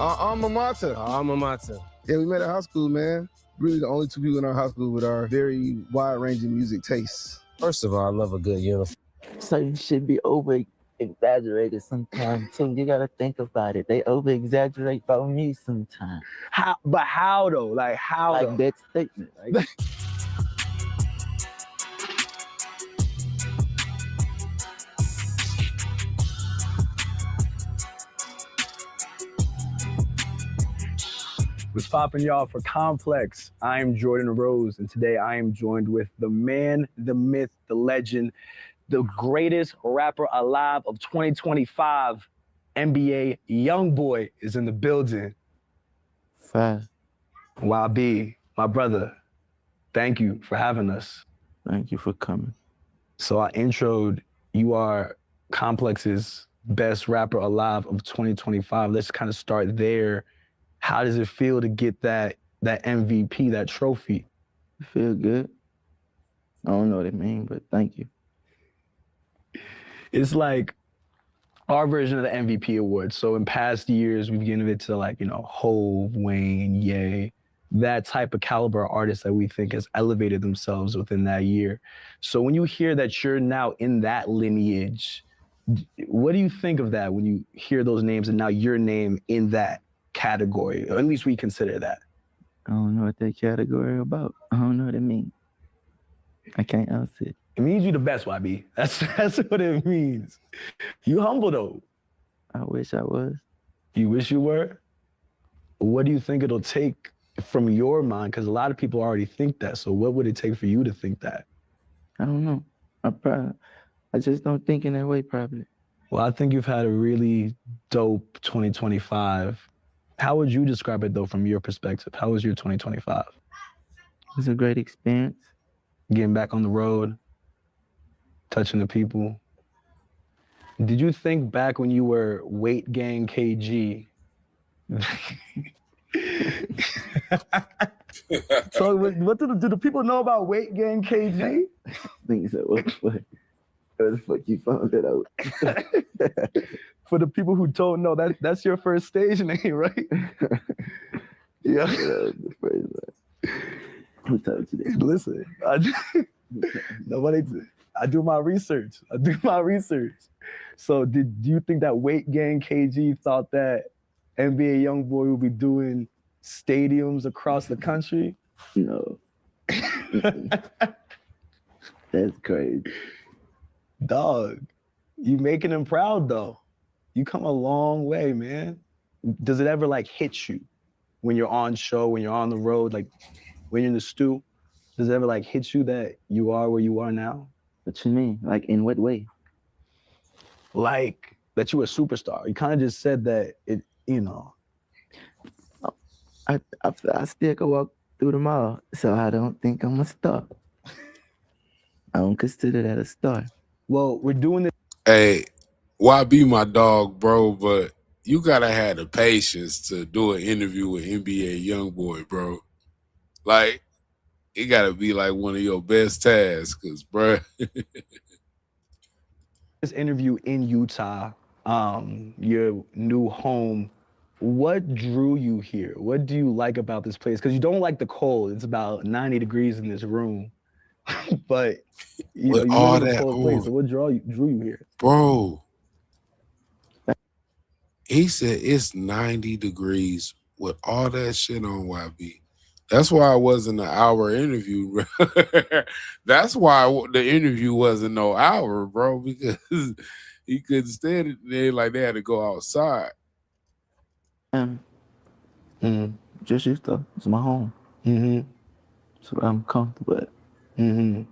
Alma mater. Alma mater. Yeah, we met at high school, man. Really the only two people in our high school with our very wide-ranging music tastes. First of all, I love a good uniform. Certain shit be over-exaggerated sometimes, too. You gotta think about it. They over-exaggerate about me sometimes. How? But how, though? Like, how, like though? that statement, right? What's poppin', y'all? For Complex, I am Jordan Rose, and today I am joined with the man, the myth, the legend, the greatest rapper alive of 2025, NBA Youngboy is in the building. Fast. YB, my brother, thank you for having us. Thank you for coming. So I introed, you are Complex's best rapper alive of 2025. Let's kind of start there. How does it feel to get that MVP, that trophy? I feel good. I don't know what it means, but thank you. It's like our version of the MVP award. So in past years, we've given it to like, Hove, Wayne, Ye, that type of caliber artist that we think has elevated themselves within that year. So when you hear that you're now in that lineage, what do you think of that when you hear those names and now your name in that category, or at least we consider that? I don't know what that category about. I don't know what it means. I can't answer it. It means you the best, YB. That's what it means. You humble though. I wish I was. You wish you were? What do you think it'll take from your mind? Because a lot of people already think that. So what would it take for you to think that? I don't know. I just don't think in that way, probably. Well, I think you've had a really dope 2025. How would you describe it, though, from your perspective? How was your 2025? It was a great experience. Getting back on the road, touching the people. Did you think back when you were Weight Gang KG? So what do the people know about Weight Gang KG? I think so. What the fuck you found that out? For the people who don't know, that's your first stage name, right? Yeah. The first one. Who told you that? Listen, I do my research. So do you think that Weight Gang KG thought that NBA Youngboy would be doing stadiums across the country? No. That's crazy. Dog, you making him proud though. You come a long way, man. Does it ever like hit you when you're on show, when you're on the road, like when you're in the stew? Does it ever like hit you that you are where you are now? What you mean? Like in what way? Like that you a superstar. You kind of just said that it, I still can walk through the mall, so I don't think I'm a star. I don't consider that a star. Well, we're doing this. Hey, YB my dog, bro, but you gotta have the patience to do an interview with NBA Youngboy, bro. Like, it gotta be like one of your best tasks, cause, bro. This interview in Utah, your new home. What drew you here? What do you like about this place? Because you don't like the cold. It's about 90 degrees in this room. But you live in a cold place. So what drew you here? Bro, he said it's 90 degrees with all that shit on, YB. That's why it wasn't an hour interview, bro. That's why the interview wasn't no hour, bro, because he couldn't stand it there like they had to go outside. Just used to. It's my home. So I'm comfortable at. I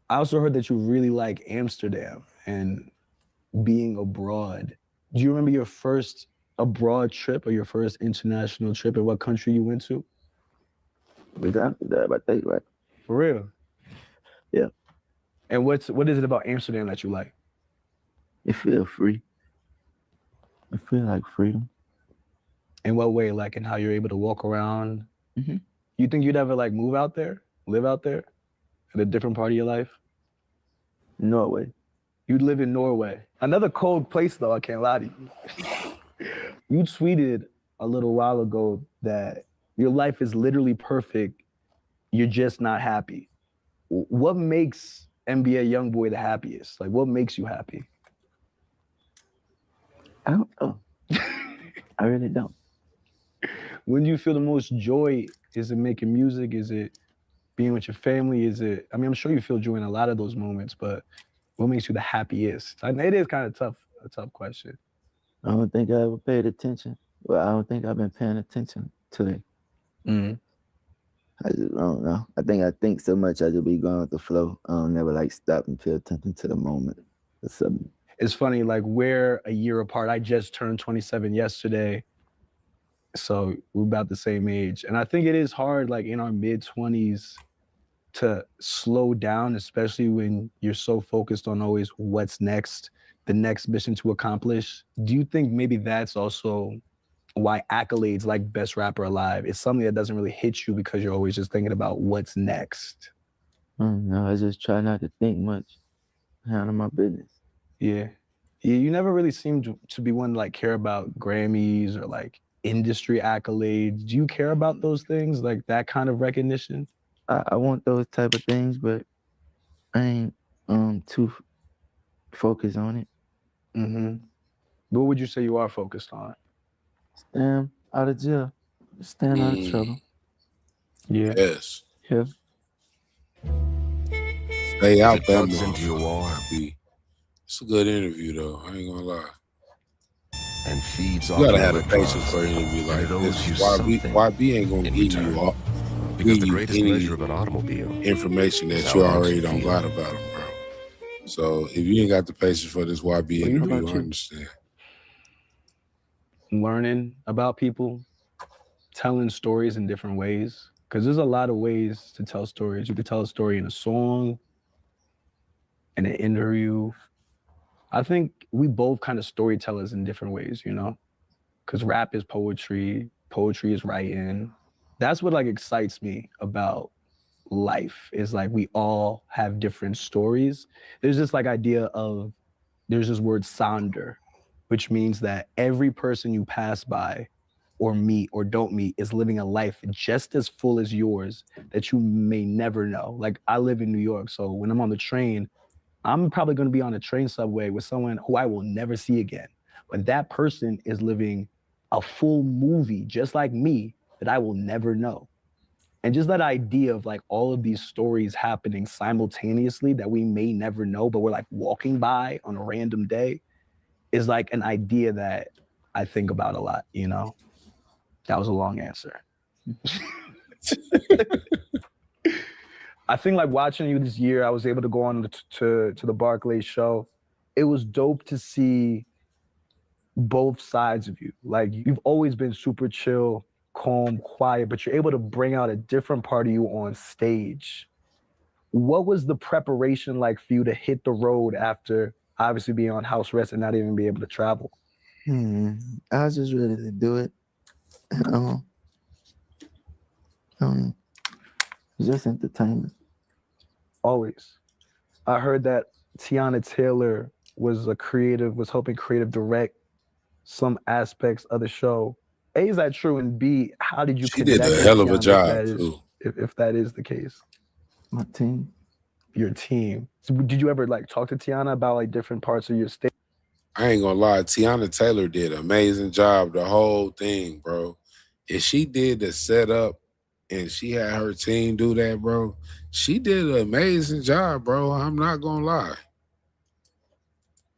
also heard that you really like Amsterdam and being abroad. Do you remember your first abroad trip or your first international trip and what country you went to? That about that, right? For real? Yeah. And what is it about Amsterdam that you like? It feels free. I feel like freedom. In what way? Like in how you're able to walk around? You think you'd ever like move out there? Live out there? In a different part of your life? Norway. You'd live in Norway. Another cold place though, I can't lie to you. You tweeted a little while ago that your life is literally perfect. You're just not happy. What makes NBA Youngboy the happiest? Like what makes you happy? I don't know. I really don't. When do you feel the most joy? Is it making music? Is it being with your family? Is it, I mean, I'm sure you feel joy in a lot of those moments, but what makes you the happiest? It is kind of a tough question. I don't think I ever paid attention. Well, I don't think I've been paying attention today. I don't know. I think so much I just be going with the flow. I don't never like stop and pay attention to the moment or something. It's funny, like we're a year apart. I just turned 27 yesterday. So we're about the same age. And I think it is hard, like in our mid-20s, to slow down, especially when you're so focused on always what's next, the next mission to accomplish. Do you think maybe that's also why accolades like Best Rapper Alive is something that doesn't really hit you because you're always just thinking about what's next? No, I just try not to think much. Handle my business. Yeah. You never really seem to be one to like care about Grammys or like industry accolades. Do you care about those things, like that kind of recognition? I want those type of things, but I ain't too focused on it. What would you say you are focused on? Staying out of jail. Staying out of trouble. Yeah. Yes. Yeah. Stay out that plugs into your wall. It's a good interview though. I ain't gonna lie. And feeds You off gotta your have the electrons. patience for an interview like And it owes this. you YB ain't gonna give you all because the greatest pleasure of an automobile information is that how you it makes already you don't feel. got about him, bro. So if you ain't got the patience for this YB interview, I understand. Learning about people, telling stories in different ways. Because there's a lot of ways to tell stories. You could tell a story in a song, in an interview. I think we both kind of storytellers in different ways, you know? Because rap is poetry, poetry is writing. That's what like excites me about life, is like we all have different stories. There's this like idea of, there's this word sonder, which means that every person you pass by or meet or don't meet is living a life just as full as yours that you may never know. Like I live in New York, so when I'm on the train, I'm probably gonna be on a train subway with someone who I will never see again. But that person is living a full movie just like me that I will never know. And just that idea of like all of these stories happening simultaneously that we may never know, but we're like walking by on a random day, is like an idea that I think about a lot, you know? That was a long answer. I think like watching you this year, I was able to go on to the Barclays show. It was dope to see both sides of you. Like you've always been super chill, calm, quiet, but you're able to bring out a different part of you on stage. What was the preparation like for you to hit the road after obviously being on house arrest and not even be able to travel? I was just ready to do it. Just entertainment. Always. I heard that Tiana Taylor was helping creative direct some aspects of the show. A, is that true? And B, how did you She connect did a with hell of a Tiana job too. if that is the case? My team. Your team. So did you ever like talk to Tiana about like different parts of your state? I ain't gonna lie, Tiana Taylor did an amazing job, the whole thing, bro. If she did the setup and she had her team do that, bro, she did an amazing job, bro. I'm not gonna lie.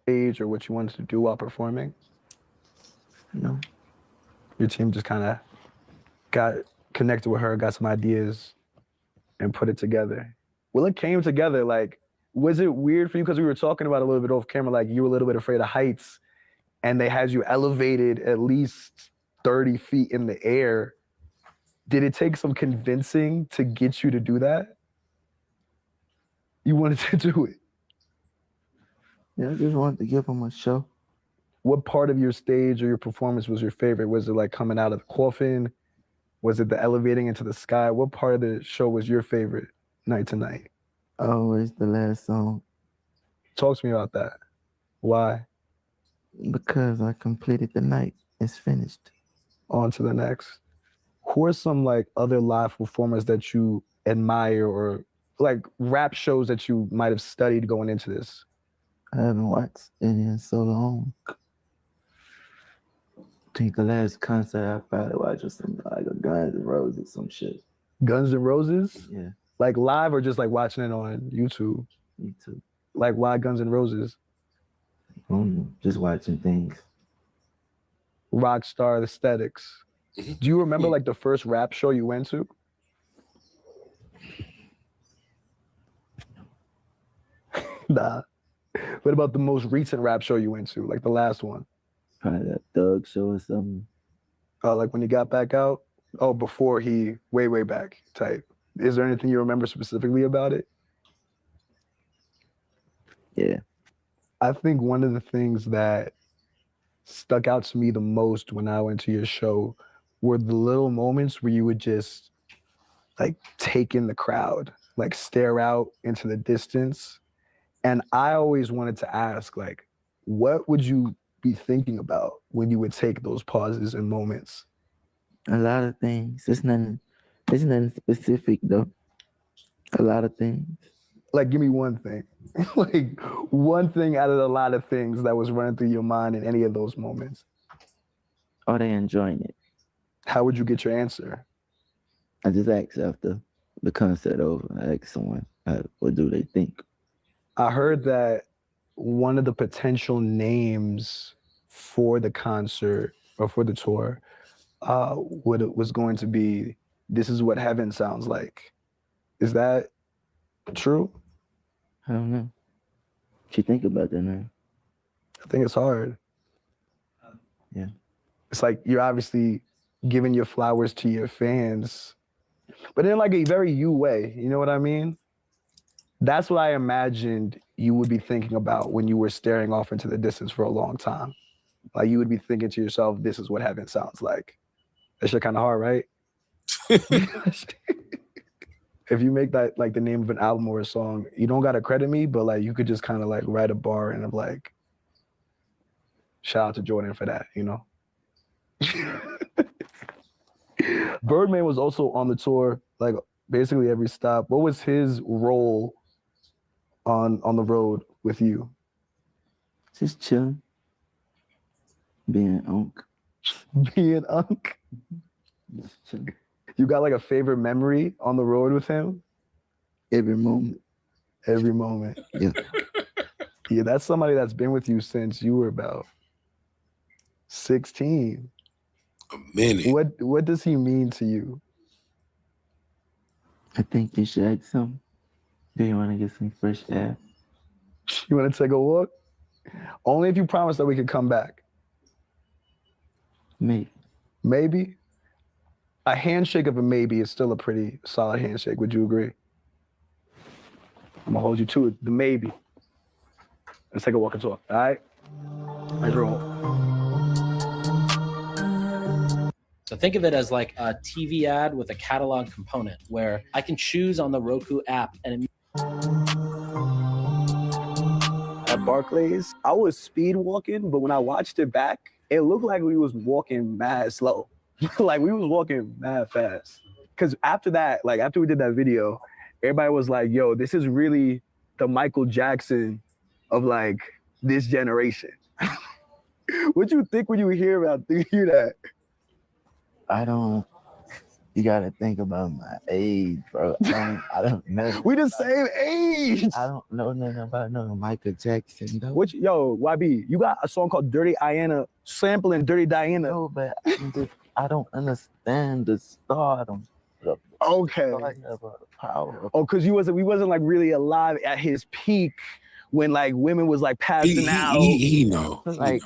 Stage or what you wanted to do while performing? No. Your team just kind of got connected with her, got some ideas, and put it together. Well, it came together. Like, was it weird for you? Because we were talking about a little bit off camera, like you were a little bit afraid of heights, and they had you elevated at least 30 feet in the air. Did it take some convincing to get you to do that? You wanted to do it? Yeah, I just wanted to give them a show. What part of your stage or your performance was your favorite? Was it like coming out of the coffin? Was it the elevating into the sky? What part of the show was your favorite night to night? Always the last song. Talk to me about that. Why? Because I completed the night. It's finished. On to the next. Who are some like other live performers that you admire or like rap shows that you might have studied going into this? I haven't watched any in so long. I think the last concert I probably watched was some like a Guns N' Roses, some shit. Guns N' Roses? Yeah. Like live or just like watching it on YouTube? YouTube. Like why Guns N' Roses? Just watching things. Rockstar aesthetics. Do you remember like the first rap show you went to? Nah. What about the most recent rap show you went to, like the last one? Probably that Thug show or something. Oh, like when he got back out? Oh, before he way back type. Is there anything you remember specifically about it? Yeah. I think one of the things that stuck out to me the most when I went to your show were the little moments where you would just like take in the crowd, like stare out into the distance. And I always wanted to ask, like, what would you be thinking about when you would take those pauses and moments? A lot of things. It's nothing specific though. A lot of things. Like, give me one thing. Like, one thing out of a lot of things that was running through your mind in any of those moments. Are they enjoying it? How would you get your answer? I just ask after the concert over. I ask someone, what do they think? I heard that one of the potential names for the concert or for the tour was going to be "This Is What Heaven Sounds Like." Is that true? I don't know. What you think about that now? I think it's hard. Yeah. It's like you're obviously giving your flowers to your fans, but in like a very you way. You know what I mean? That's what I imagined you would be thinking about when you were staring off into the distance for a long time. Like you would be thinking to yourself, "This is what heaven sounds like." That shit kind of hard, right? If you make that like the name of an album or a song, you don't gotta credit me, but like you could just kind of like write a bar and like, shout out to Jordan for that, you know? Birdman was also on the tour, like basically every stop. What was his role on the road with you? Just chilling. Being Unc. Being Unc? You got like a favorite memory on the road with him? Every moment. Every moment. Yeah. Yeah, that's somebody that's been with you since you were about 16. A minute. What does he mean to you? I think you should ask him. Do you want to get some fresh air? You want to take a walk? Only if you promise that we could come back. Maybe. Maybe? A handshake of a maybe is still a pretty solid handshake. Would you agree? I'm gonna hold you to it. The maybe. Let's take a walk and talk. All right? Let's roll. So think of it as like a TV ad with a catalog component where I can choose on the Roku app and At Barclays, I was speed walking, but when I watched it back, it looked like we was walking mad slow. Like we was walking mad fast. Cause after that, like after we did that video, everybody was like, yo, this is really the Michael Jackson of like this generation. What you think when you hear that? You gotta think about my age, bro. I don't know. We the same age. I don't know nothing about no Michael Jackson though. Yo, YB, you got a song called Dirty Diana, sampling Dirty Diana. No, but I don't understand the stardom. Okay. Power. Oh, cause we wasn't like really alive at his peak when like women was like passing out. He know. Like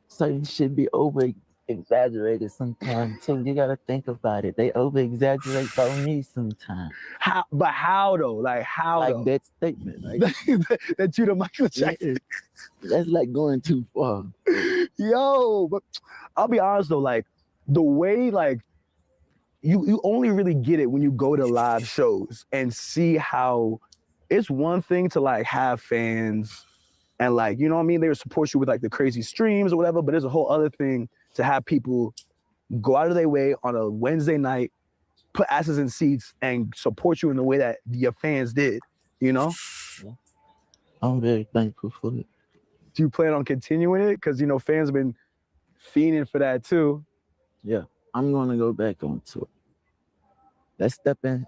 certain shit be over exaggerated sometimes too. You gotta think about it. They over exaggerate about me sometimes. How though? Like how? Like though? that statement, like that you the Michael Jackson. That's like going too far. Yo, but I'll be honest though, like the way like you only really get it when you go to live shows and see how it's one thing to like have fans and like, you know what I mean? They would support you with like the crazy streams or whatever, but there's a whole other thing to have people go out of their way on a Wednesday night, put asses in seats and support you in the way that your fans did, you know? I'm very thankful for it. Do you plan on continuing it? Because, you know, fans have been fiending for that too. Yeah, I'm gonna go back on tour. Let's step in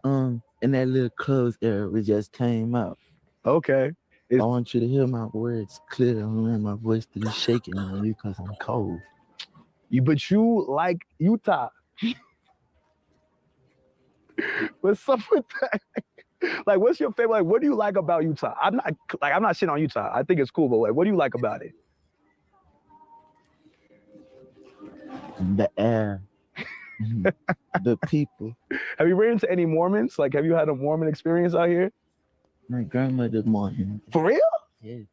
that little clothes era we just came out. Okay. I want you to hear my words clear. I don't want my voice to be shaking on you because I'm cold. But you like Utah. What's up with that? Like, what's your favorite? Like, what do you like about Utah? I'm not shitting on Utah. I think it's cool, but like, what do you like about it? The air. The people. Have you ran into any Mormons? Like, have you had a Mormon experience out here? My grandmother's Mormon. For real? Yes.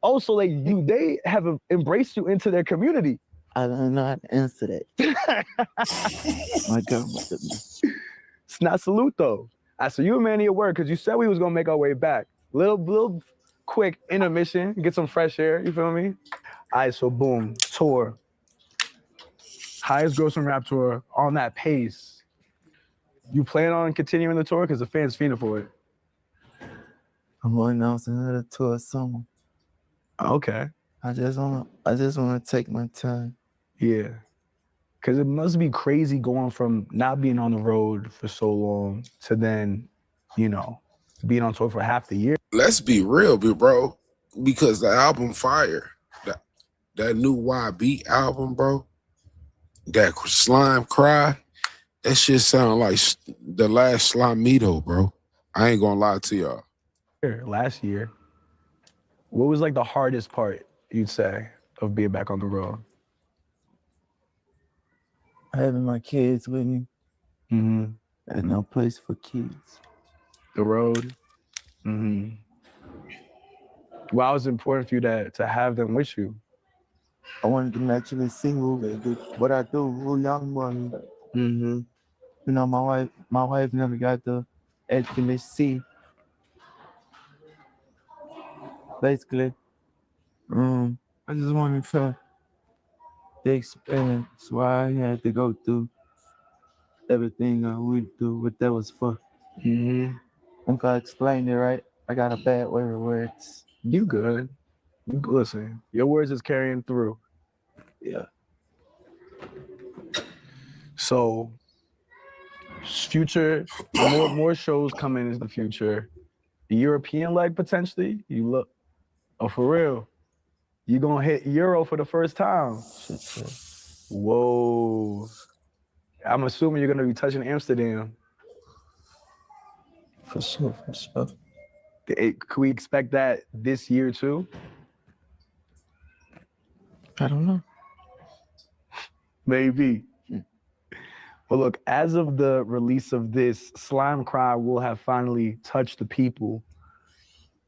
Oh, so like they have embraced you into their community. I don't know how to answer that. My grandmother. It's not salute though. So you a man of your word, because you said we was gonna make our way back. Little quick intermission, get some fresh air, you feel me? All right, so boom, tour. Highest grossing rap tour on that pace. You plan on continuing the tour? Because the fans fiending for it. I'm going to announce another tour soon. Okay. I just want to take my time. Yeah. Because it must be crazy going from not being on the road for so long to then, you know, being on tour for half the year. Let's be real, bro. Because the album fire. That new YB album, bro. That Slime Cry. That shit sound like the last Slimito, bro. I ain't gonna lie to y'all. Last year, what was like the hardest part, you'd say, of being back on the road? Having my kids with me. Mm-hmm. And no place for kids. The road. Mm-hmm. Why was it important for you to have them with you? I wanted to naturally sing what I do, who young one. Mm-hmm. You know, my wife never got the actually see. Basically, I just wanted to the experience why I had to go through everything I went through, what that was for. Mm-hmm. If I explained it right, I got a bad way with words. You good. Listen, your words is carrying through. Yeah. So, future, more shows coming in the future. The European leg potentially. You look, oh for real, you gonna hit Euro for the first time. Whoa. I'm assuming you're gonna be touching Amsterdam. For sure. Could we expect that this year too? I don't know. Maybe. Well, look, as of the release of this, Slime Cry will have finally touched the people.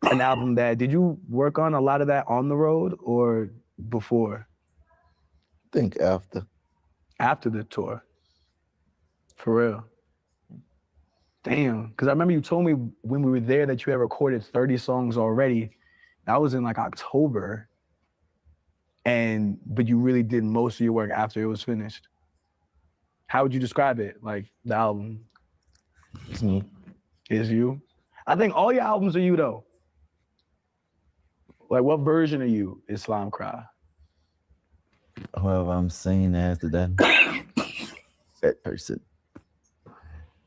An album that, did you work on a lot of that on the road or before? I think after. After the tour? For real? Damn, because I remember you told me when we were there that you had recorded 30 songs already. That was in like October. But you really did most of your work after it was finished. How would you describe it, like the album? It's me. It's you? I think all your albums are you though. Like what version of you is Slime Cry? Whoever I'm saying after that, that person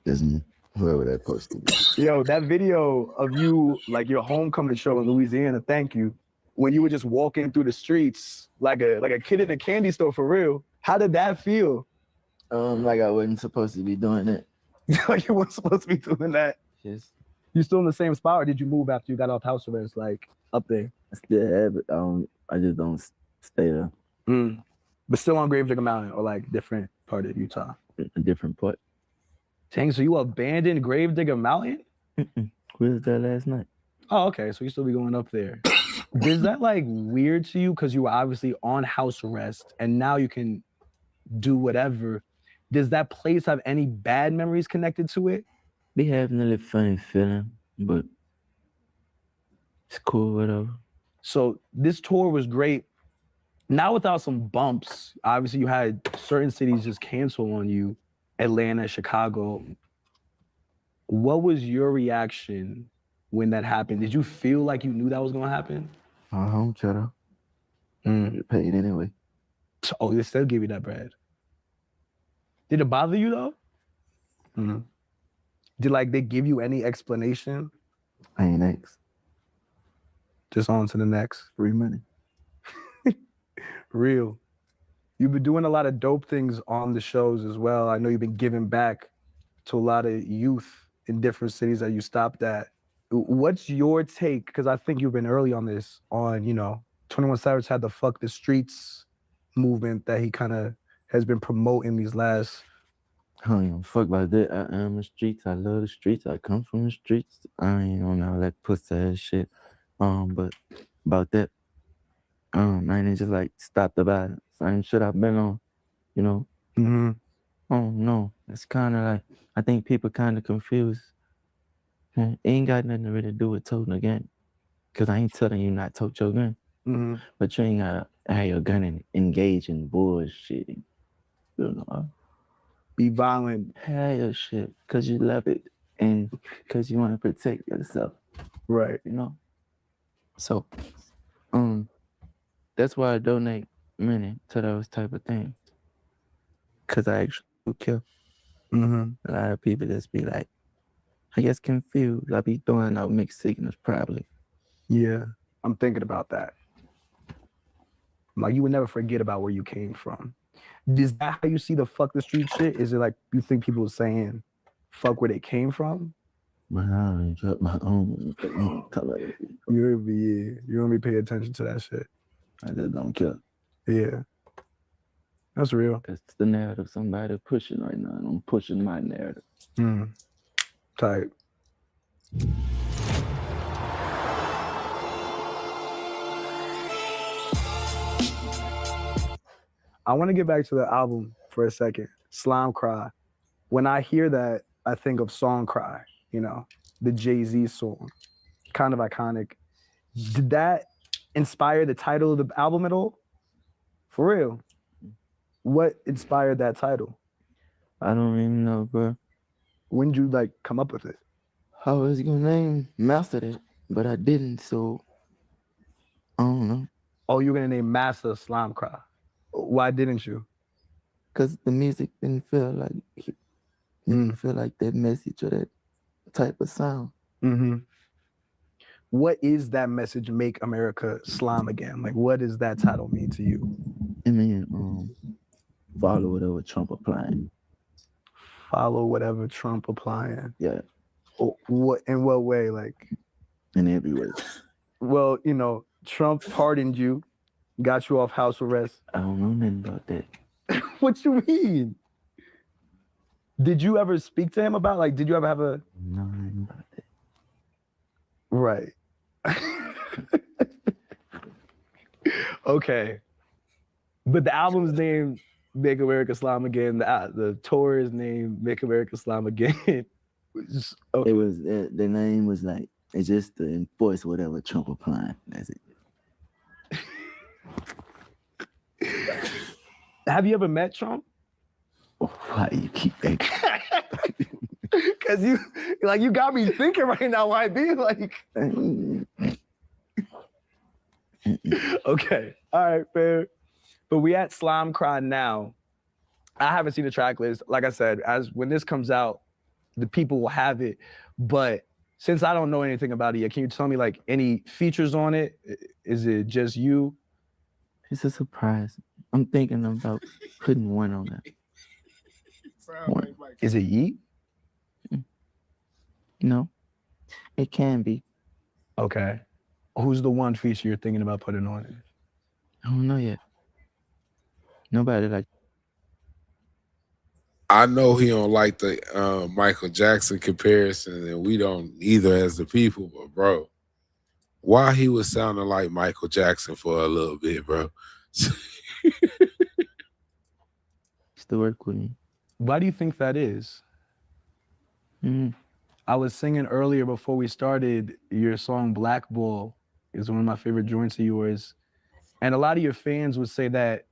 is me. Whoever that person is. Yo, that video of you, like your homecoming show in Louisiana, thank you, when you were just walking through the streets like a kid in a candy store for real. How did that feel? Like I wasn't supposed to be doing it. Like you weren't supposed to be doing that? Yes. You still in the same spot or did you move after you got off house arrest, like up there? I still have it. I just don't stay there. But still on Gravedigger Mountain or like different part of Utah? A different part. Dang, so you abandoned Gravedigger Mountain? We was there last night. Oh, okay, so you still be going up there. Is that like weird to you? Because you were obviously on house arrest and now you can do whatever. Does that place have any bad memories connected to it? Be having a little funny feeling, but it's cool, whatever. So this tour was great. Not without some bumps. Obviously, you had certain cities just cancel on you. Atlanta, Chicago. What was your reaction when that happened? Did you feel like you knew that was going to happen? I'm trying to get paid anyway. Oh, they still give you that bread. Did it bother you though? Mm-hmm. Did like they give you any explanation? I ain't asked. Just on to the next. Free money. Real. You've been doing a lot of dope things on the shows as well. I know you've been giving back to a lot of youth in different cities that you stopped at. What's your take? Because I think you've been early on this, on, 21 Savage had the Fuck the Streets movement that he kind of has been promoting these last. I don't even fuck about that. I am the streets. I love the streets. I come from the streets. I ain't on all that pussy ass shit. But about that, I ain't just like stop the violence. Same shit I've been on, Mm-hmm. Oh no, it's kind of like, I think people kind of confused. It ain't got nothing to really do with toting a gun. Cause I ain't telling you not to tote your gun. Mm-hmm. But you ain't gotta have your gun and engage in bullshit. Be violent. Have your shit cause you love it and cause you want to protect yourself. Right. So, that's why I donate money to those type of things. Cause I actually do care. Mm-hmm. A lot of people just be like, I guess confused. I be throwing out mixed signals probably. Yeah, I'm thinking about that. Like, you would never forget about where you came from. Is that how you see the Fuck the Street shit? Is it like you think people are saying fuck where they came from? But I don't got my own color. You don't be paying attention to that shit. I just don't care. Yeah. That's real. That's the narrative somebody pushing right now, and I'm pushing my narrative. Tight. I want to get back to the album for a second. Slime Cry. When I hear that, I think of Song Cry, the Jay-Z song. Kind of iconic. Did that inspire the title of the album at all? For real? What inspired that title? I don't even know, bro. When did you come up with it? I was gonna master it, but I didn't, so I don't know. Oh, you're gonna name Master Slime Cry. Why didn't you? Because the music didn't feel like that message or that type of sound. Mm-hmm. What is that message, Make America Slime Again? What does that title mean to you? I mean, follow whatever Trump applying. Follow whatever Trump applying. Yeah. What in what way? In every way. Well, Trump pardoned you, got you off house arrest. I don't know nothing about that. What you mean? Did you ever speak to him about did you ever have a No, nothing about that. Right. Okay. But the album's name Make America Slime Again. The tour is named Make America Slime Again. It was the name was it's just to enforce whatever Trump applying. That's it. Have you ever met Trump? Why do you keep that? Cause you got me thinking right now. Why be Okay, all right, fair. But we at Slime Cry now. I haven't seen the track list. Like I said, when this comes out, the people will have it. But since I don't know anything about it yet, can you tell me any features on it? Is it just you? It's a surprise. I'm thinking about putting one on there. Is it Yeet? No, it can be. Okay. Who's the one feature you're thinking about putting on it? I don't know yet. Nobody I know he don't like the Michael Jackson comparison, and we don't either as the people, but bro, why he was sounding like Michael Jackson for a little bit, bro. Still work with me. Why do you think that is? I was singing earlier before we started, your song Black Bull is one of my favorite joints of yours. And a lot of your fans would say that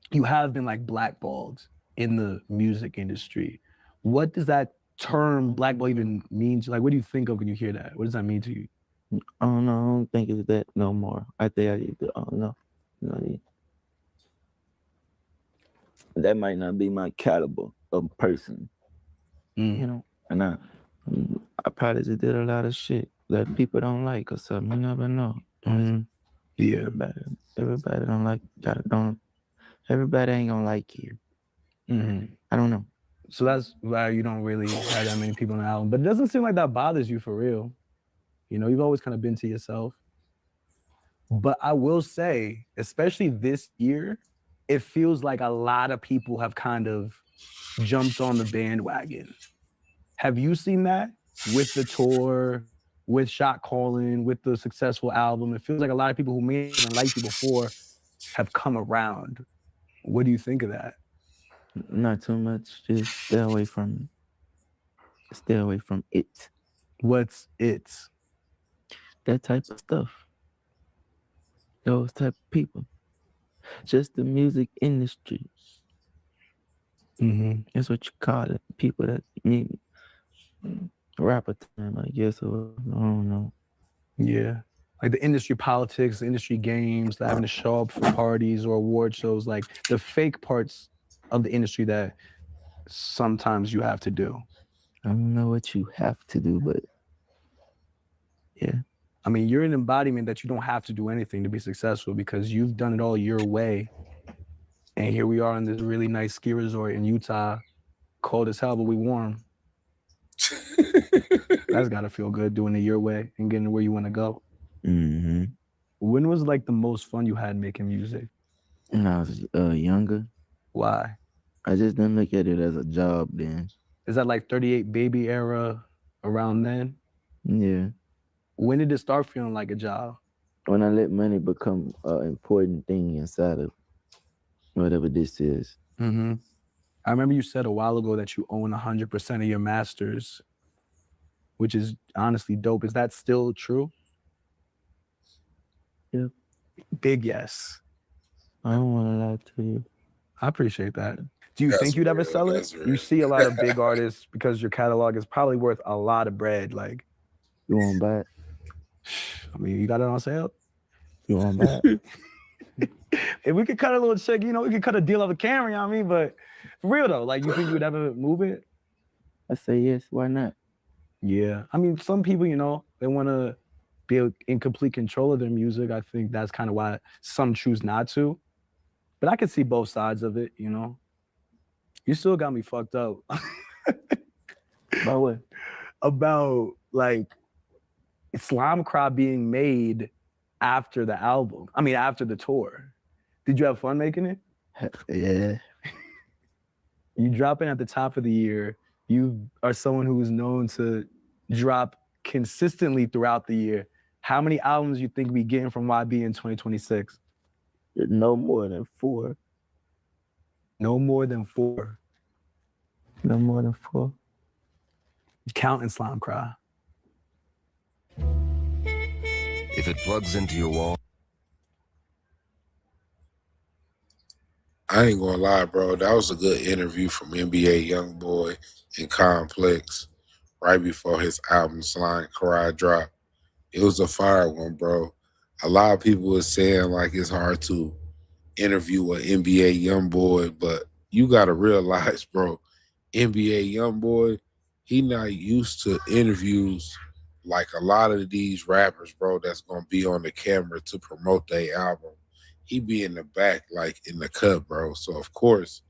you have been blackballed in the music industry. What does that term blackball even mean? What do you think of when you hear that? What does that mean to you? I don't know. I don't think it's that no more. I think I don't know. That might not be my caliber of person. And I probably just did a lot of shit that people don't like or something. You never know. Yeah. Everybody don't like, don't everybody ain't gonna like you. Mm-hmm. I don't know. So that's why you don't really have that many people on the album. But it doesn't seem like that bothers you for real. You know, you've always kind of been to yourself. But I will say, especially this year, it feels like a lot of people have kind of jumped on the bandwagon. Have you seen that with the tour, with Shot Calling, with the successful album? It feels like a lot of people who may have liked you before have come around. What do you think of that? Not too much. Just stay away from it. What's it? That type of stuff. Those type of people. Just the music industry. Mm-hmm. That's what you call it. People that need rapper time, I guess, or I don't know. Yeah. Like the industry politics, the industry games, having to show up for parties or award shows, like the fake parts of the industry that sometimes you have to do. I don't know what you have to do, but yeah. I mean, you're an embodiment that you don't have to do anything to be successful because you've done it all your way. And here we are in this really nice ski resort in Utah, cold as hell, but we warm. That's gotta feel good doing it your way and getting where you want to go. Mm-hmm. When was like the most fun you had making music? When I was younger. Why? I just didn't look at it as a job then. Is that like 38 Baby era around then? Yeah. When did it start feeling like a job? When I let money become an important thing inside of whatever this is. Mm-hmm. I remember you said a while ago that you own 100% of your masters, which is honestly dope. Is that still true? Yep. Big yes. I don't want to lie to you. I appreciate that. Do you think you'd ever sell it? You see a lot of big artists because your catalog is probably worth a lot of bread. Like, you want to buy it? I mean, you got it on sale? You want to buy it? If we could cut a little check, you know, we could cut a deal over camera, you know what I mean? But for real though, like, you think you would ever move it? I say yes, why not? Yeah. I mean, some people, you know, they want to be in complete control of their music. I think that's kind of why some choose not to. But I can see both sides of it, you know? You still got me fucked up. About what? About, like, Slime Cry being made after the album. I mean, after the tour. Did you have fun making it? Yeah. You drop in at the top of the year. You are someone who is known to drop consistently throughout the year. How many albums you think we getting from YB in 2026? No more than 4. No more than 4. No more than 4. Counting Slime Cry. If it plugs into your wall. I ain't gonna lie, bro. That was a good interview from NBA Youngboy and Complex right before his album Slime Cry dropped. It was a fire one, bro. A lot of people were saying like it's hard to interview an NBA Youngboy, but you gotta realize, bro, NBA Youngboy, he not used to interviews like a lot of these rappers, bro, that's gonna be on the camera to promote their album. He be in the back, like in the cut, bro. So of course,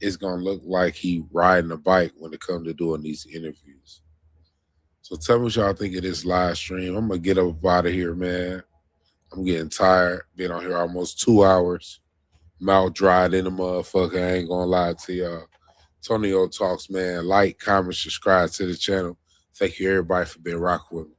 it's gonna look like he riding a bike when it comes to doing these interviews. So tell me what y'all think of this live stream. I'm gonna get up out of here, man. I'm getting tired. Been on here almost 2 hours. Mouth dried in the motherfucker. I ain't gonna lie to y'all. Tonio Talks, man. Like, comment, subscribe to the channel. Thank you everybody for being rocking with me.